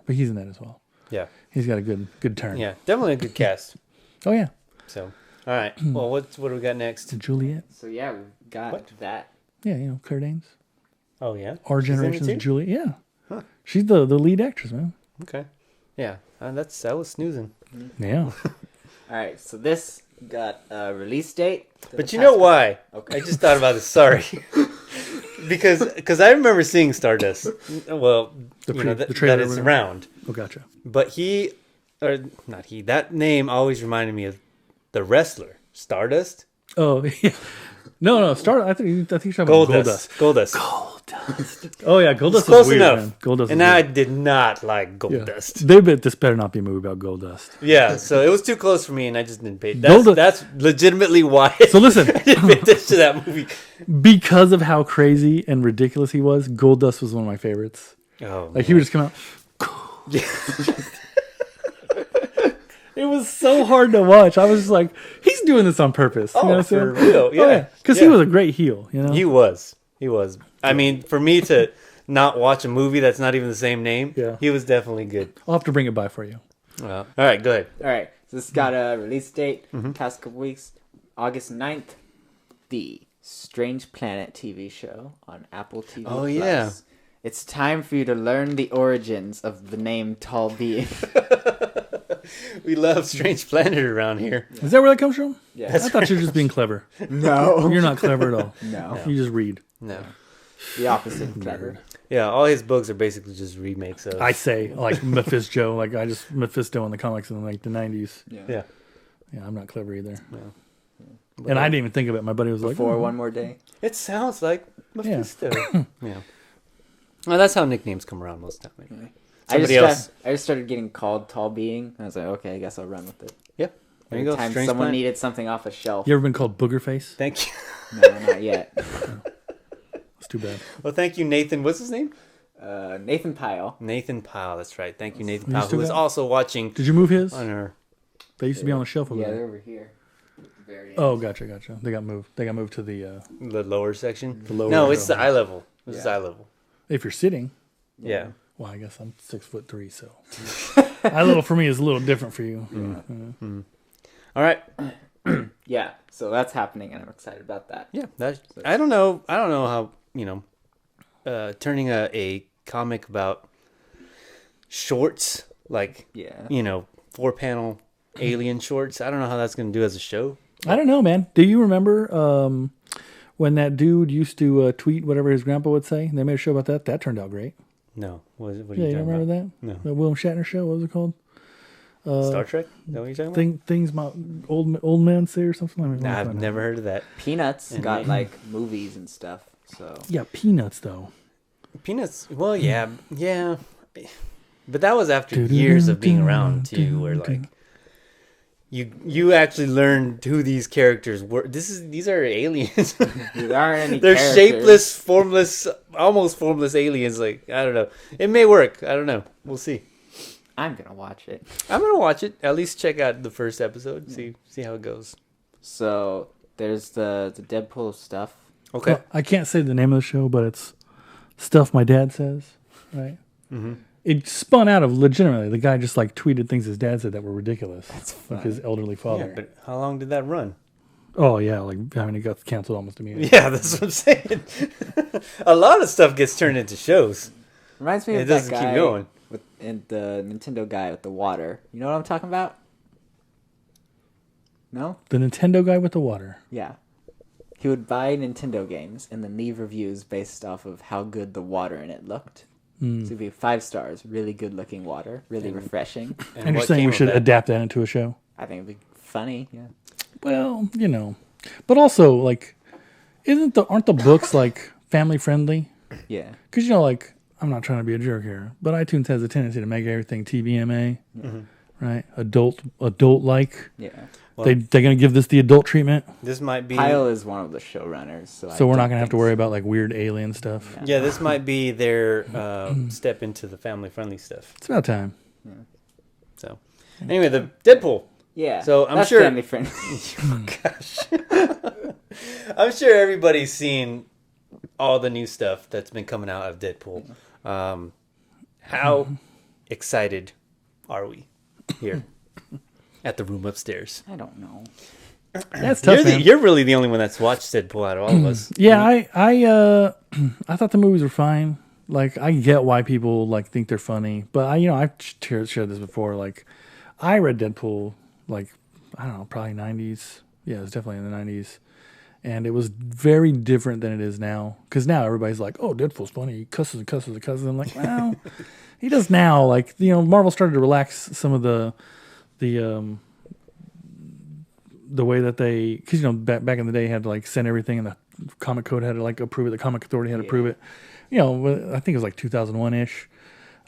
but he's in that as well. yeah. He's got a good turn. Yeah, definitely a good cast. Oh yeah, So, all right. Well, what do we got next? Juliet. So yeah, we've got What? that. Yeah, Claire Danes. Oh, yeah? Our She's in it generation's too? Juliet. Yeah, she's the lead actress, man. Okay. Yeah, that was snoozing. Yeah. All right. So this got a release date. But you know why? Okay. I just thought about this. Sorry. Because I remember seeing Stardust. Well, The that trailer or it's whatever. around. Oh, gotcha. But that name always reminded me of the wrestler, Stardust. Oh yeah. No. I think you're talking about Goldust. Goldust. Oh yeah, Goldust It's close is weird, enough. man. Goldust. And is I weird. did not like Yeah. Goldust. They bet this better not be a movie about Goldust. Yeah, so it was too close for me, and I just didn't pay. Goldust- That's legitimately why So listen, I didn't pay attention to that movie. because of how crazy and ridiculous he was, Goldust was one of my favorites. Oh, Like he would just come out. It was so hard to watch. I was just like, he's doing this on purpose. You know what I'm for saying? real? Yeah, Because yeah. he was a great heel. You know. He was. I mean, for me to not watch a movie that's not even the same name, Yeah. he was definitely good. I'll have to bring it by for you. All right, go ahead. All right. So this got a release date. Mm-hmm. Past couple weeks, August 9th. The Strange Planet TV show on Apple TV. Oh, yeah. It's time for you to learn the origins of the name Tallbeing. We love Strange Planet around here. Is that where that comes from? Yeah. I thought you were just being clever. No. You're not clever at all. No. You just read. No. The opposite of clever. Yeah, all his books are basically just remakes of. I say like MephisJoe, like I just Mephisto in the comics in like the 90s. Yeah. Yeah, I'm not clever either. Yeah. And I didn't even think of it. My buddy was like, For "Oh, one more day. It sounds like Mephisto. Yeah. Well, that's how nicknames come around most of the time. Anyway. I Somebody else. just started getting called Tallbeing. I was like, okay, I guess I'll run with it. Yeah. There you Every go. time Strange someone Planet. needed something off a shelf. You ever been called Booger Face? Thank you. No, not yet. It's too bad. Well, thank you, Nathan. What's his name? Nathan Pyle. Nathan Powell. That's right. Thank you, Nathan You Powell, still who is got- also watching Did you move his? on our. They used to be on the shelf over Yeah, there. they're over here. Very Oh, gotcha. They got moved. They got moved to the. The lower section. The lower No, it's the level. eye level. It's Yeah. the eye level. If you're sitting, Yeah. well, I guess I'm 6'3", so eye level for me is a little different for you. All right. Yeah, so that's happening, and I'm excited about that. Yeah. I don't know how turning a comic about shorts like Yeah. 4-panel alien shorts. I don't know how that's going to do as a show. I don't know, man. Do you remember when that dude used to tweet whatever his grandpa would say? They made a show about that. That turned out great. No. What are Yeah, you you talking remember about? that? No. The William Shatner show. What was it called? Star Trek? Is that what you're talking about? Things my old men say or something. Nah, I've never heard of that. Peanuts got like movies and stuff. So Yeah, Peanuts though. Peanuts. Well, yeah. But that was after years of being around too, where like you actually learned who these characters were. These are aliens. there aren't any. They're characters. shapeless, formless, almost formless aliens. Like, I don't know. It may work. I don't know. We'll see. I'm gonna watch it. I'm gonna watch it. At least check out the first episode. See how it goes. So there's the Deadpool stuff. Okay. Well, I can't say the name of the show, but it's Stuff My Dad Says, right? Mm-hmm. It spun out of legitimately. The guy just like tweeted things his dad said that were ridiculous. That's like his elderly father. Yeah, but how long did that run? Oh yeah, like I mean, it got canceled almost immediately. Yeah, that's what I'm saying. A lot of stuff gets turned into shows. Reminds me It of that doesn't guy keep going. and the Nintendo guy with the water. You know what I'm talking about? No? The Nintendo guy with the water. Yeah. He would buy Nintendo games and then leave reviews based off of how good the water in it looked. So it'd be 5 stars, really good looking water, really refreshing. And you're saying we should adapt that into a show? I think it'd be funny, yeah. Well, you know, but also like, aren't the books like family friendly? Yeah. Because you know, like I'm not trying to be a jerk here, but iTunes has a tendency to make everything TVMA, right? Adult like. Yeah. Well, They're gonna give this the adult treatment. This might be. Kyle is one of the showrunners, So we're not gonna have to worry about like weird alien stuff. Yeah, this might be their step into the family-friendly stuff. It's about time. So, anyway, the Deadpool. Yeah. So I'm that's sure. family friendly. Oh, gosh. I'm sure everybody's seen all the new stuff that's been coming out of Deadpool. How excited are we here at the room upstairs? I don't know. That's tough, man. You're really the only one that's watched Deadpool out of all of us. Yeah, I thought the movies were fine. Like I get why people like think they're funny, but I've shared this before. Like I read Deadpool like I don't know, probably 90s. Yeah, it was definitely in the 90s. And it was very different than it is now. Because now everybody's like, oh, Deadpool's funny. He cusses and cusses and cusses. I'm like, well, he does now. Like, Marvel started to relax some of the way that they... Because, back in the day, you had to, like, send everything, and the Comic Code had to, like, approve it. The Comic Authority had to approve it. I think it was, like, 2001-ish.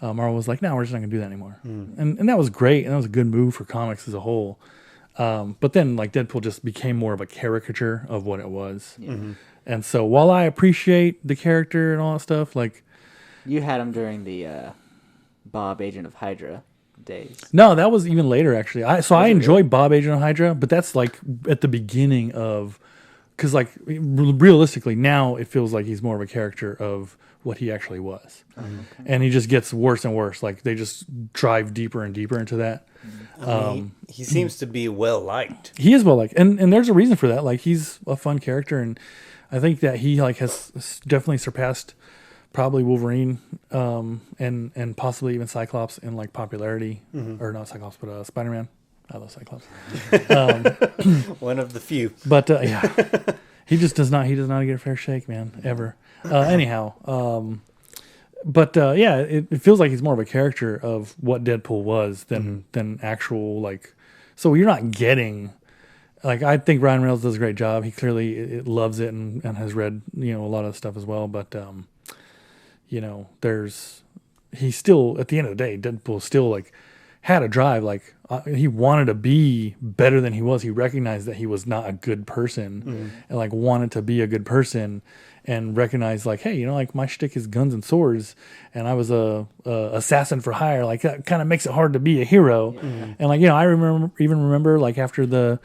Marvel was like, no, we're just not going to do that anymore. And that was great. And that was a good move for comics as a whole. But then like Deadpool just became more of a caricature of what it was. Yeah. And so while I appreciate the character and all that stuff, like You had him during the Bob Agent of Hydra days. no, that was even later actually. I enjoy Bob Agent of Hydra, but that's like at the beginning of, because like realistically now it feels like he's more of a character of what he actually was. And he just gets worse and worse. Like they just drive deeper and deeper into that. He seems to be well liked. He is well liked, and there's a reason for that. Like he's a fun character, and I think that he like has definitely surpassed probably Wolverine, and possibly even Cyclops in like popularity, or not Cyclops, but Spider-Man. I love Cyclops. One of the few. But yeah, he just does not. He does not get a fair shake, man, ever. Anyhow. But yeah, it feels like he's more of a character of what Deadpool was than actual like. So you're not getting like I think Ryan Reynolds does a great job. He clearly loves it and has read a lot of stuff as well. But he's still at the end of the day, Deadpool still like had a drive. Like he wanted to be better than he was. He recognized that he was not a good person and like wanted to be a good person. And recognize like, hey, like my shtick is guns and swords, and I was a assassin for hire. Like that kind of makes it hard to be a hero. And like I remember like after the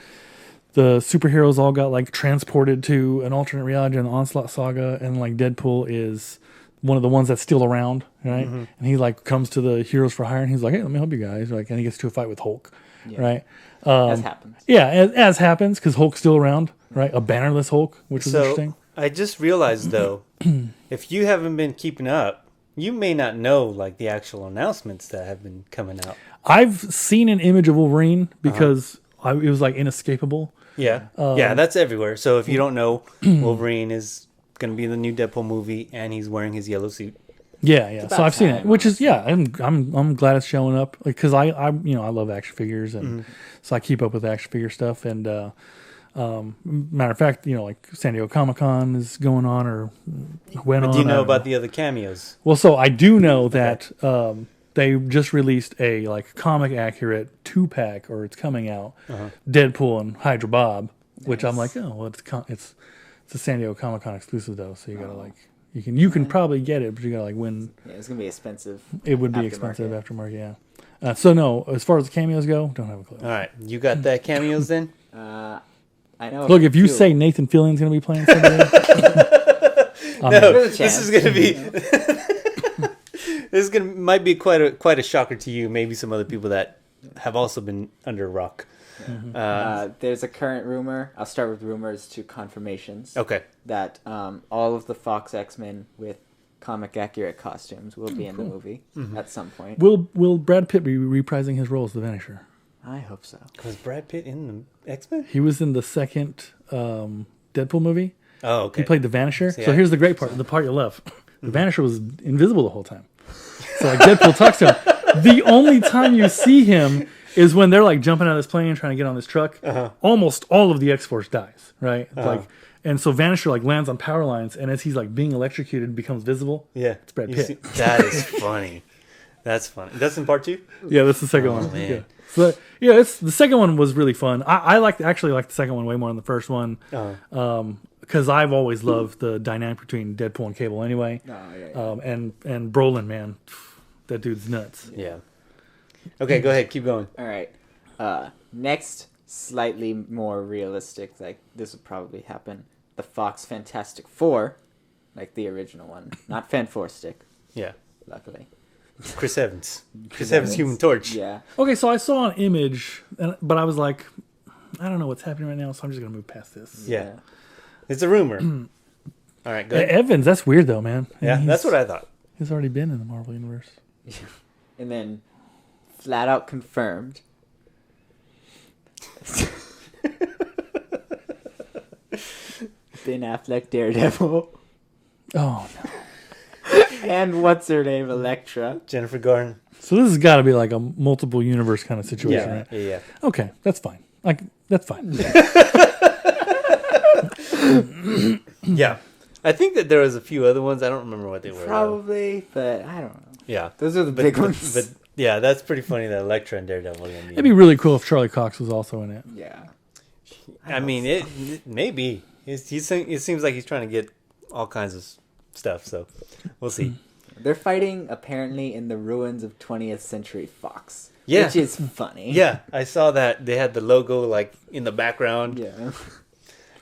superheroes all got like transported to an alternate reality in the Onslaught saga, and like Deadpool is one of the ones that's still around, right? And he like comes to the heroes for hire, and he's like, hey, let me help you guys. Like, and he gets to a fight with Hulk, right? As happens. Yeah, as happens because Hulk's still around, right? A bannerless Hulk, which is interesting. I just realized though, if you haven't been keeping up, you may not know like the actual announcements that have been coming out. I've seen an image of Wolverine because it was like inescapable. Yeah, yeah, that's everywhere. So if you don't know, Wolverine is going to be in the new Deadpool movie, and he's wearing his yellow suit. Yeah, yeah. It's So about I've seen it, time, which is honestly. I'm glad it's showing up because I love action figures and so I keep up with action figure stuff and matter of fact, like San Diego Comic-Con is going on or went on. Do you I know don't about the other cameos? Well, so I do know that they just released a like comic accurate 2-pack or it's coming out. Deadpool and Hydra Bob, which I'm like, oh, well, it's a San Diego Comic-Con exclusive though, so you gotta like. You can probably get it, but you gotta like win. Yeah, it's gonna be expensive. It would be expensive aftermarket, yeah. So no, as far as the cameos go, don't have a clue. All right, you got that cameos then? I know. Look, if you say Nathan Fillion's gonna be playing somebody, No, this is gonna be. This is might be quite a shocker to you. Maybe some other people that have also been under a rock. There's a current rumor. I'll start with rumors to confirmations. Okay. That all of the Fox X-Men with comic accurate costumes will be in the movie at some point. will Brad Pitt be reprising his role as the Vanisher? I hope so. Was Brad Pitt in the X-Men? He was in the second Deadpool movie. Oh, okay. He played the Vanisher. So here's the great part, the part you love. The Vanisher was invisible the whole time. So like Deadpool talks to him. The only time you see him is when they're like jumping out of this plane trying to get on this truck. Almost all of the X-Force dies, right? Like, and so Vanisher like lands on power lines, and as he's like being electrocuted, becomes visible. Yeah, it's Brad Pitt. That is funny. That's funny. That's in part 2. Yeah, that's the second one. Man. Yeah. So it's the second one was really fun. I actually liked the second one way more than the first one. Because I've always loved the dynamic between Deadpool and Cable anyway. And Brolin, man, that dude's nuts. Yeah. Okay, go ahead. Keep going. All right. Next, slightly more realistic. Like this would probably happen. The Fox Fantastic Four, like the original one, not Fan-4-Stick. Yeah. Luckily. Chris Evans. Chris Evans, Human Torch. Yeah. Okay, so I saw an image, but I was like, I don't know what's happening right now, so I'm just gonna move past this. Yeah. It's a rumor. All right, go ahead. Evans, that's weird though, man. Yeah, that's what I thought. He's already been in the Marvel universe. And then, flat out confirmed. Ben Affleck Daredevil. Oh no. And what's her name, Elektra. Jennifer Garner. So this has got to be like a multiple universe kind of situation, right? Yeah. Okay, that's fine. That's fine. Yeah. I think that there was a few other ones. I don't remember what they were. Probably, but I don't know. Yeah. Those are the big ones. But yeah, that's pretty funny that Elektra and Daredevil are going to be. It'd be really cool if Charlie Cox was also in it. Yeah. I mean, it maybe. It seems like he's trying to get all kinds of stuff, so we'll see. They're fighting apparently in the ruins of 20th Century Fox. Yeah. Which is funny. Yeah, I saw that. They had the logo like in the background. Yeah.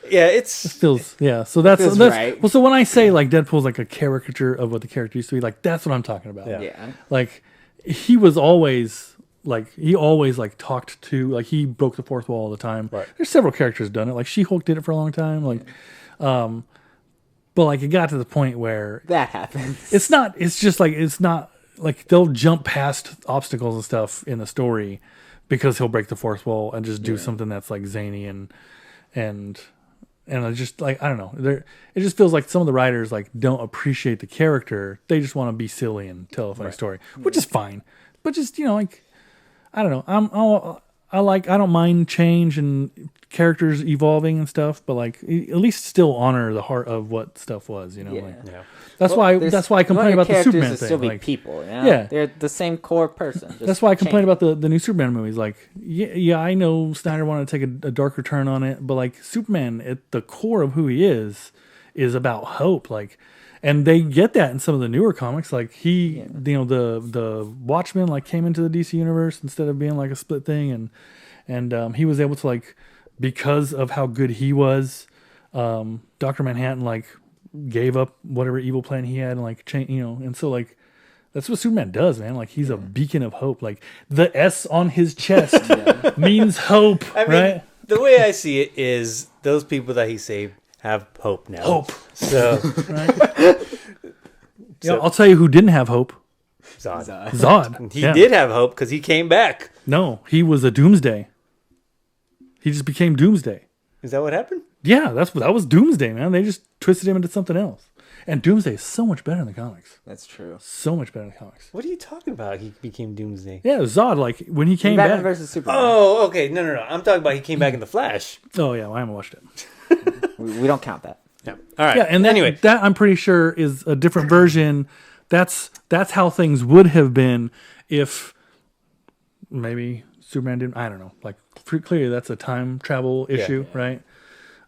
Yeah, It feels so that's right. well. So when I say like Deadpool's like a caricature of what the character used to be, like that's what I'm talking about. Yeah. Like he always talked to, like he broke the fourth wall all the time. Right. There's several characters done it. Like She-Hulk did it for a long time. Like, but like it got to the point where That happens. it's not like they'll jump past obstacles and stuff in the story because he'll break the fourth wall and just do something that's like zany and it's just like, I don't know. It just feels like some of the writers like don't appreciate the character. They just want to be silly and tell a funny story, which is fine. But just like, I don't know. I don't mind change and characters evolving and stuff, but like at least still honor the heart of what stuff was. Yeah. Yeah. That's why I complain about the Superman thing. Still be like, people, you know? Yeah. They're the same core person. Just that's why I complain change. about the new Superman movies. Like, yeah, I know Snyder wanted to take a darker turn on it, but like Superman, at the core of who he is about hope. Like, and they get that in some of the newer comics. Like the Watchmen like came into the DC universe instead of being like a split thing, and he was able to like, because of how good he was, Dr. Manhattan like gave up whatever evil plan he had and like change, and so like that's what Superman does, man. Like he's a beacon of hope. Like the S on his chest means hope. I mean, right? The way I see it is those people that he saved have hope now. Hope. So, Yeah, I'll tell you who didn't have hope. Zod. He Yeah. did have hope because he came back. No, he was a doomsday. He just became Doomsday. Is that what happened? Yeah, that was Doomsday, man. They just twisted him into something else. And Doomsday is so much better in the comics. That's true. So much better in the comics. What are you talking about? He became Doomsday. Yeah, Zod, like when he came Batman back. versus Superman. Oh, okay. No. I'm talking about he came back in the Flash. Oh yeah, well, I haven't watched it. We don't count that. Yeah. All right. Yeah, and anyway, that I'm pretty sure is a different version. That's how things would have been if maybe Superman didn't. I don't know. Like clearly, that's a time travel issue, right?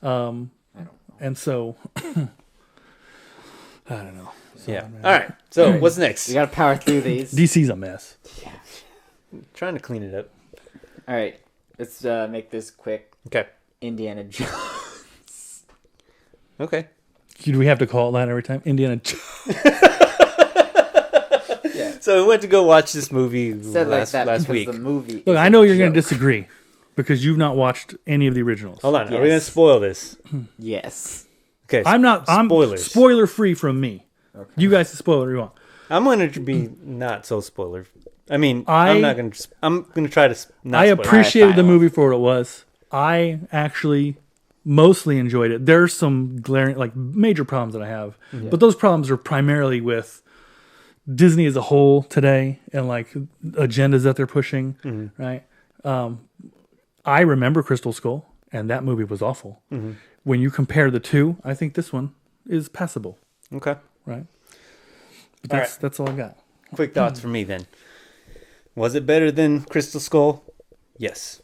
And so I don't know. yeah. All right. So what's next? We got to power through these. DC's a mess. Yeah. Trying to clean it up. All right. Let's make this quick. Okay. Indiana Jones. Okay. Do we have to call it that every time? Indiana Jones. Yeah. So we went to go watch this movie Said last because week. the movie. Look, is I know a you're going to joke. disagree because you've not watched any of the originals. Hold on. Are we Yes. going to spoil this? Yes. Okay. I'm Spoilers. spoiler free from me. Okay. You guys can spoil whatever you want. I'm going to be not so spoiler. I mean, I- I'm not going to. I'm going to try to not. I spoil it. appreciated the Fine. movie for what it was. I actually mostly enjoyed it. There's some glaring, like major problems that I have, but those problems are primarily with Disney as a whole today and like agendas that they're pushing. Right? I remember Crystal Skull, and that movie was awful. When you compare the two, I think this one is passable. Okay. Right? But All that's all I got. Quick thoughts for me then. Was it better than Crystal Skull? Yes.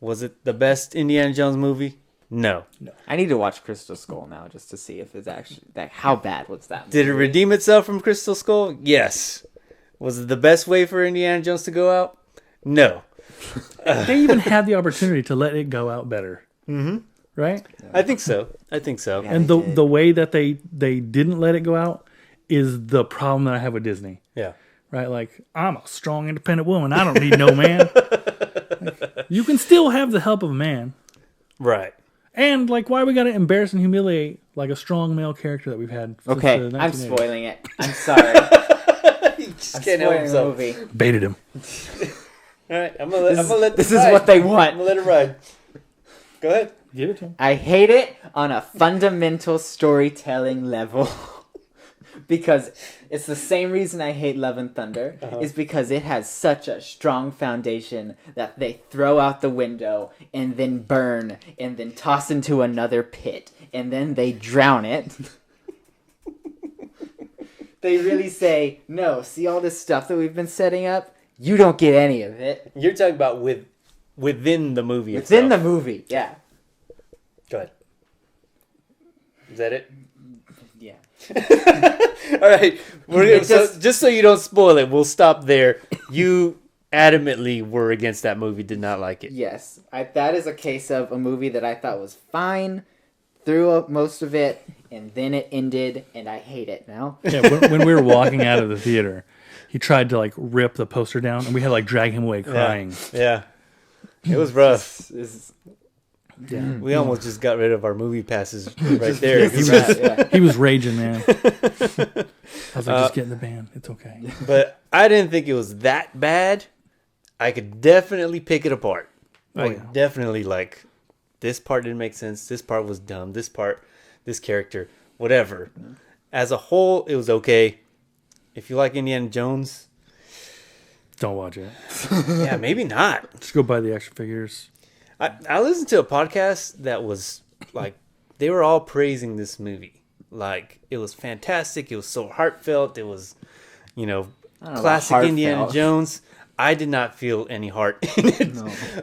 Was it the best Indiana Jones movie? No. I need to watch Crystal Skull now just to see if it's actually how bad was that movie. Did it redeem itself from Crystal Skull? Yes. Was it the best way for Indiana Jones to go out? No. They even had the opportunity to let it go out better. Right? I think so. Yeah. And they did. the way that they didn't let it go out is the problem that I have with Disney. Yeah. Right? Like, I'm a strong, independent woman. I don't need no man. Like, you can still have the help of a man. Right. And, like, why we got to embarrass and humiliate, like, a strong male character that we've had since Okay, the I'm 1980s? spoiling it. I'm sorry. Just I'm can't help spoiling the himself. movie. Baited him. All right. I'm gonna let This it is ride. what they want. I'm gonna let it ride. Go ahead. Give it to him. I hate it on a fundamental storytelling level. Because it's the same reason I hate Love and Thunder is because it has such a strong foundation that they throw out the window and then burn and then toss into another pit and then they drown it. They really say, no, see all this stuff that we've been setting up? You don't get any of it. You're talking about within the movie It's in the itself. movie, yeah. Go ahead. Is that it? Yeah. All right. It Just so you don't spoil it, we'll stop there. You adamantly were against that movie, did not like it. Yes, that is a case of a movie that I thought was fine, threw up most of it, and then it ended, and I hate it now. Yeah, when we were walking out of the theater, he tried to, like, rip the poster down, and we had to, like, drag him away crying. Yeah. It was rough. Yeah. We almost just got rid of our movie passes right there. He was raging, man. I was like, just get in the band. It's okay. But I didn't think it was that bad. I could definitely pick it apart. Oh, yeah. Definitely, like, this part didn't make sense. This part was dumb. This part, this character, whatever. As a whole, it was okay. If you like Indiana Jones, Don't watch it. yeah, maybe not. Just go buy the action figures. I listened to a podcast that was like, they were all praising this movie. Like, it was fantastic. It was so heartfelt. It was, I don't know classic about Indiana heartfelt. Jones. I did not feel any heart in it.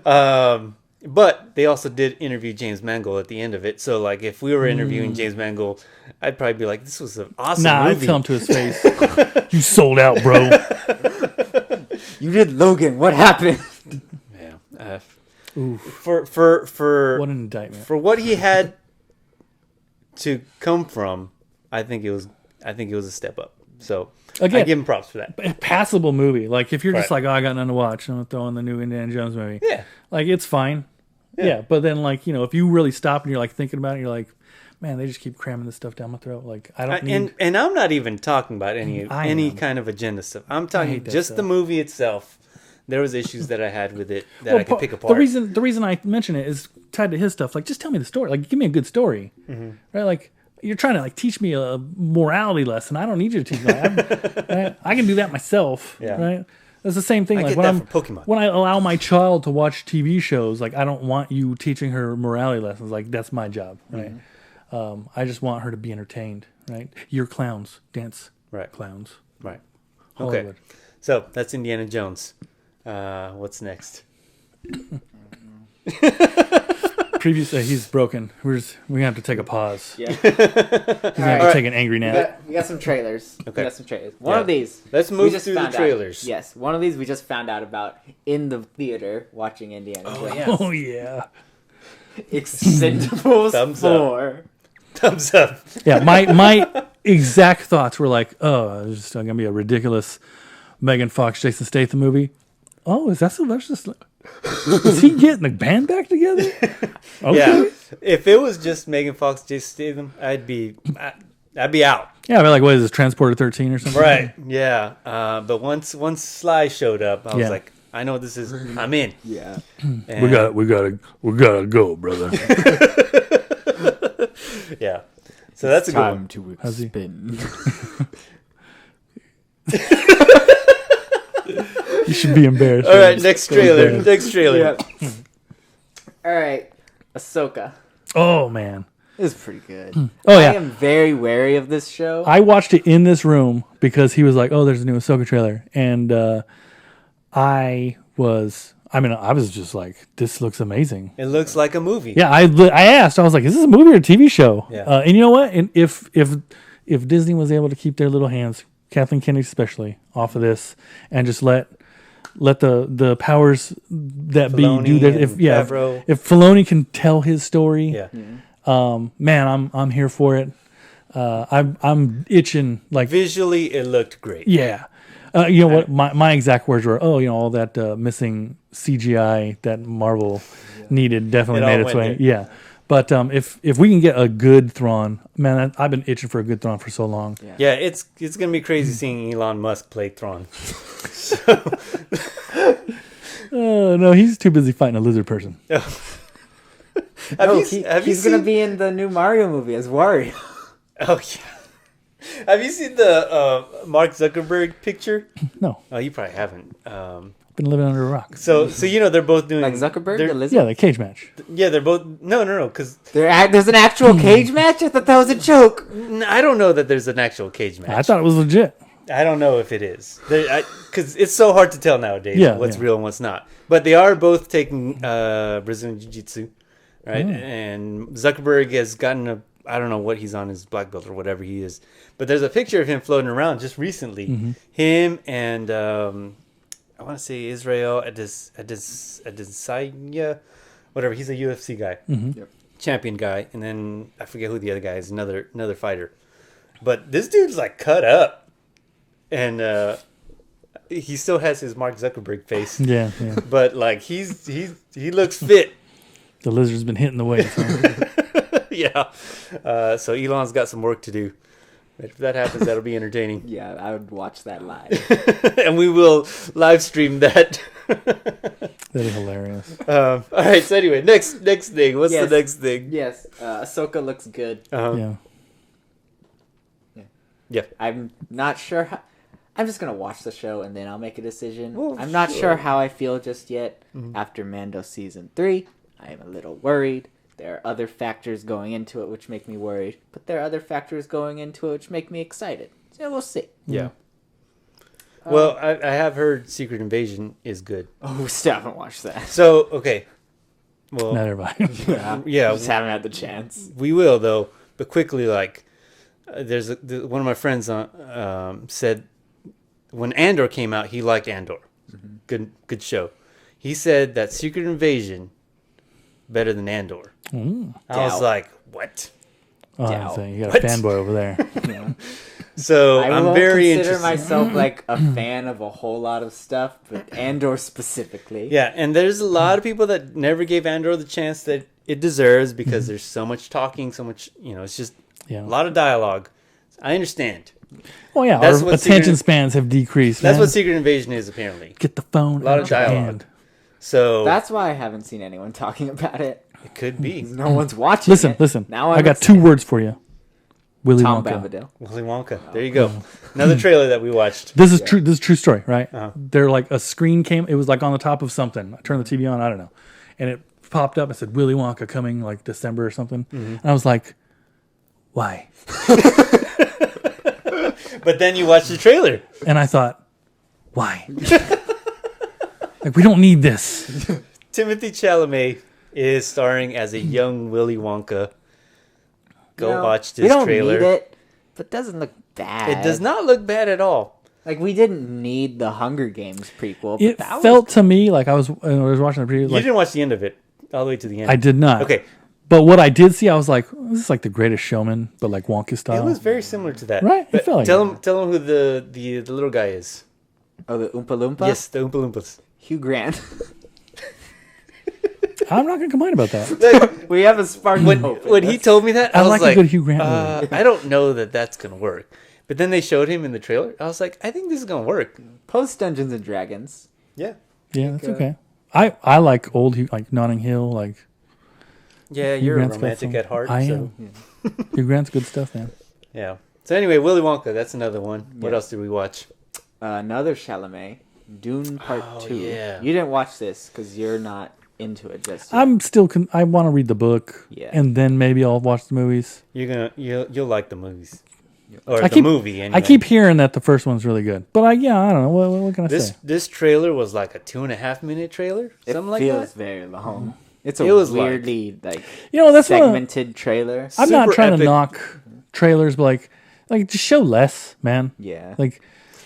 No. But they also did interview James Mangold at the end of it. So, like, if we were interviewing James Mangold, I'd probably be like, this was an awesome I'd movie. tell him to his face. You sold out, bro. You did Logan. What happened? Yeah. Oof. For What an indictment. for what he had to come from, I think it was a step up. So Again, I give him props for that. A passable movie. Like, if you're just Right. like, oh, I got nothing to watch, I'm going to throw in the new Indiana Jones movie. Yeah. Like, it's fine. Yeah. But then, like, if you really stop and you're, like, thinking about it, you're like, man, they just keep cramming this stuff down my throat. Like, I don't need... And I'm not even talking about any I am. kind of agenda stuff. I'm hate talking that just stuff. the movie itself. there was issues that I had with it that I could pick apart. The reason I mention it is tied to his stuff. Like, just tell me the story. Like, give me a good story, right? Like, you're trying to like teach me a morality lesson. I don't need you to teach me. I can do that myself, right? It's the same thing. I like get that from Pokemon. When I allow my child to watch TV shows, like I don't want you teaching her morality lessons. Like that's my job, right? I just want her to be entertained, right? You're clowns, dance, Right. clowns, Right. Hollywood. Okay. So that's Indiana Jones. What's next? He's broken. We're gonna have to take a pause. Yeah. He's gonna have to take an angry nap. We got some trailers. Okay. We got some trailers. One of these. Let's we move just through the found out- trailers. Yes, one of these we just found out about in the theater watching Indiana Jones. Oh yeah. Expendables Thumbs up. 4. Thumbs up. Yeah, my exact thoughts were like, oh, it's just gonna be a ridiculous Megan Fox, Jason Statham movie. Oh, is that Sylvester Stallone? Is he getting the band back together? Okay. Yeah. If it was just Megan Fox, Jason Statham, I'd be out. Yeah, I mean, like, what is this, Transporter 13 or something? Right. Yeah. But once Sly showed up, I was like, I know what this is. I'm in. Yeah. And We gotta go, brother. yeah. So that's a good one. to How's he? spin. You should be embarrassed. All right, next trailer. Next trailer. Yep. All right, Ahsoka. Oh man. This is pretty good. Oh I yeah. am very wary of this show. I watched it in this room because he was like, "Oh, there's a new Ahsoka trailer," and I was just like, "This looks amazing." It looks like a movie. Yeah, I asked. I was like, "Is this a movie or a TV show?" Yeah. And you know what? And if Disney was able to keep their little hands, Kathleen Kennedy especially, off of this, and just let the powers that Filoni be do that. and Favreau. If Filoni can tell his story, Yeah. man, I'm here for it. I'm itching like. Visually, it looked great. Yeah. You know what? My exact words were, all that missing CGI that Marvel needed definitely It all made its went way. there. Yeah. But if we can get a good Thrawn, man, I've been itching for a good Thrawn for so long. Yeah, it's gonna be crazy seeing Elon Musk play Thrawn. No, he's too busy fighting a lizard person. Have He's going to be in the new Mario movie as Wario. Oh yeah. Have you seen the Mark Zuckerberg picture? No, Oh, you probably haven't. been living under a rock. So you know they're both doing Like Zuckerberg, they're- the lizard? Yeah, the cage match. Yeah, they're both no, because There's an actual cage match? I thought that was a joke. I don't know that there's an actual cage match. I thought it was legit. I don't know if it is, because it's so hard to tell nowadays what's real and what's not. But they are both taking Brazilian Jiu-Jitsu, right? And Zuckerberg has gotten I don't know what he's on, his black belt or whatever he is. But there's a picture of him floating around just recently. Him and I want to say Israel Adesanya, whatever. He's a UFC guy, champion guy, and then I forget who the other guy is. Another fighter. But this dude's like cut up, and he still has his Mark Zuckerberg face. Yeah. But like he looks fit. The lizard's been hitting the weights. Huh? Yeah. So Elon's got some work to do. If that happens, that'll be entertaining. Yeah, I would watch that live. And we will live stream that. That is hilarious. All right. So anyway, next thing. What's the next thing? Yes, Ahsoka looks good. Yeah. Yeah. I'm not sure how... I'm just going to watch the show and then I'll make a decision. Well, I'm not sure. sure how I feel just yet. After Mando Season 3, I am a little worried. There are other factors going into it which make me worried. But there are other factors going into it which make me excited. So we'll see. Yeah. Well, I have heard Secret Invasion is good. Oh, we still haven't watched that. So, okay. Well, Not everybody. yeah, Just haven't had the chance. we will, though. But quickly, like, one of my friends said when Andor came out, he liked Andor. Good show. He said that Secret Invasion better than Andor. I was Doubt. like, what? Oh, I'm Doubt. saying you got What? a fanboy over there. So I I'm won't very consider interested. myself like a fan of a whole lot of stuff, but Andor specifically. Yeah, and there's a lot of people that never gave Andor the chance that it deserves because there's so much talking, so much, it's just Yeah. a lot of dialogue. I understand. Well, yeah, That's our what attention Secret- spans have decreased. That's man. what Secret Invasion is, apparently. Get the phone. A lot out of your dialogue. hand. So That's why I haven't seen anyone talking about it. it could be No one's watching Listen, it. listen. Now I got two words for you. Willy Tom Wonka. Bombadil. Willy Wonka. There you go. Another trailer that we watched. This is true. This is a true story, right? Uh-huh. They're like a screen came. It was like on the top of something. I turned the TV on. I don't know, and it popped up and said Willy Wonka coming like December or something. And I was like, why? But then you watched the trailer. And I thought, why? Like we don't need this. Timothy Chalamet is starring as a young Willy Wonka. Go watch this we don't trailer. Need it, but it doesn't look bad. It does not look bad at all. Like we didn't need the Hunger Games prequel. But It that felt to me like I was watching the preview. You Like, didn't watch the end of it, all the way to the end. I did not. Okay, But what I did see, I was like, oh, this is like The Greatest Showman, but like Wonka style. it was very similar to that. Right, it But felt like tell that. him, tell him who the little guy is. Oh, the Oompa Loompa. Yes, the Oompa Loompas. Hugh Grant. I'm not going to complain about that. Like, we have a spark. when he told me that, I I was like a like, good Hugh Grant movie. I don't know that that's gonna work. But then they showed him in the trailer. I was like, I think this is gonna work. Post Dungeons and Dragons. Yeah. Yeah, that's okay. I like old like Notting Hill, like Yeah, Hugh you're a Grant's got romantic some- at heart. I so. am. Hugh Grant's good stuff, man. Yeah. So anyway, Willy Wonka. That's another one. What Yeah. else did we watch? Another Chalamet. Dune Part Oh, 2. yeah. You didn't watch this because you're not into it just yet. I'm still. I want to read the book, Yeah. and then maybe I'll watch the movies. You'll like the movies or I the keep- movie. Anyway. I keep hearing that the first one's really good, but I don't know. What can I say? This trailer was like a 2.5 minute trailer, It something like feels that. very long. It's a It was weirdly like You know, that's what segmented trailer. I'm not super trying epic. to knock trailers, but like just show less, man. Yeah. Like,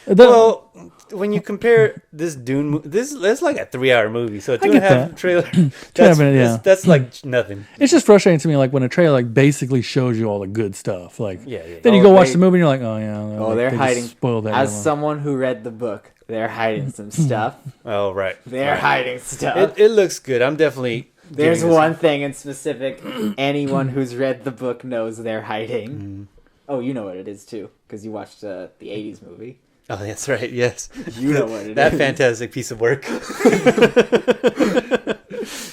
Well, when you compare this Dune, that's like a 3-hour movie. So a I 2.5 get that. trailer, 2.5 that's, minute, yeah. that's like nothing. it's just frustrating to me, like when a trailer like basically shows you all the good stuff. Like, Yeah. then you Oh, go watch they- the movie and you're like, oh yeah, Oh, like, they're they just hiding. spoiled that. As one. someone who read the book, they're hiding some stuff. Oh, right. They're Right. hiding stuff. It looks good. I'm definitely. There's giving this- one thing in specific. Anyone who's read the book knows they're hiding. Oh, you know what it is too, because you watched the '80s movie. Oh, that's right. Yes. You know what it is. That fantastic piece of work.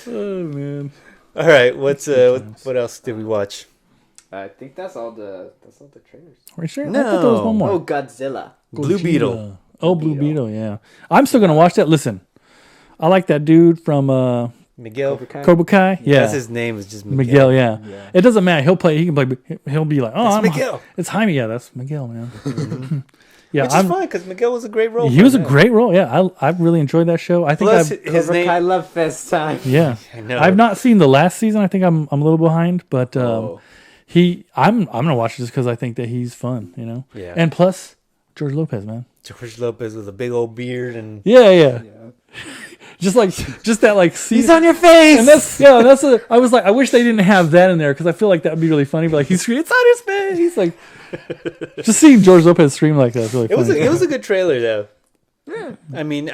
Oh man, All right. What else did we watch? I think that's all the trailers. are you sure? I No. thought there was one more. Oh, Godzilla. Blue Gojira. Beetle. Oh, Blue Beetle. Yeah, I'm still gonna watch that. Listen, I like that dude from Miguel. Cobra Kai. Yeah, That's his name. Is just Miguel. Yeah. Yeah. It doesn't matter. He'll play. He can play. He'll be like, oh, That's I'm Miguel. It's Jaime. Yeah, that's Miguel, man. Yeah, Which is fine because Miguel was a great role. He for was a him. great role. Yeah, I really enjoyed that show. I think Plus, I've his Cobra Kai name. Love Fest time. yeah. I know. I've not seen the last season. I think I'm a little behind, but Oh. I'm gonna watch it just because I think that he's fun, you know. Yeah. And plus, George Lopez, man. George Lopez with a big old beard and. Yeah. Just that like scene. He's on your face. And I was like, I wish they didn't have that in there because I feel like that would be really funny. But like he's screaming, it's on his face. He's like, just seeing George Lopez scream like that is really funny. It was a good trailer though. Yeah. I mean,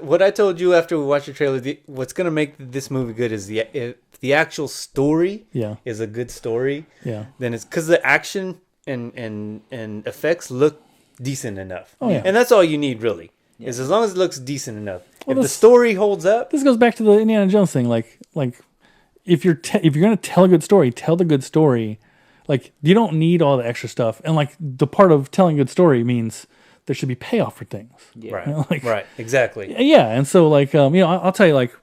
what I told you after we watched the trailer. What's gonna make this movie good is if the actual story. Yeah. Is a good story. Yeah. Then it's because the action and effects look decent enough. Oh, yeah. And that's all you need really. Is as long as it looks decent enough. Well, if the story holds up. This goes back to the Indiana Jones thing. Like if you're gonna tell a good story, tell the good story. Like you don't need all the extra stuff. And like the part of telling a good story means there should be payoff for things. Yeah. Right. You know, like- Right. Exactly. Yeah, and so like I'll tell you like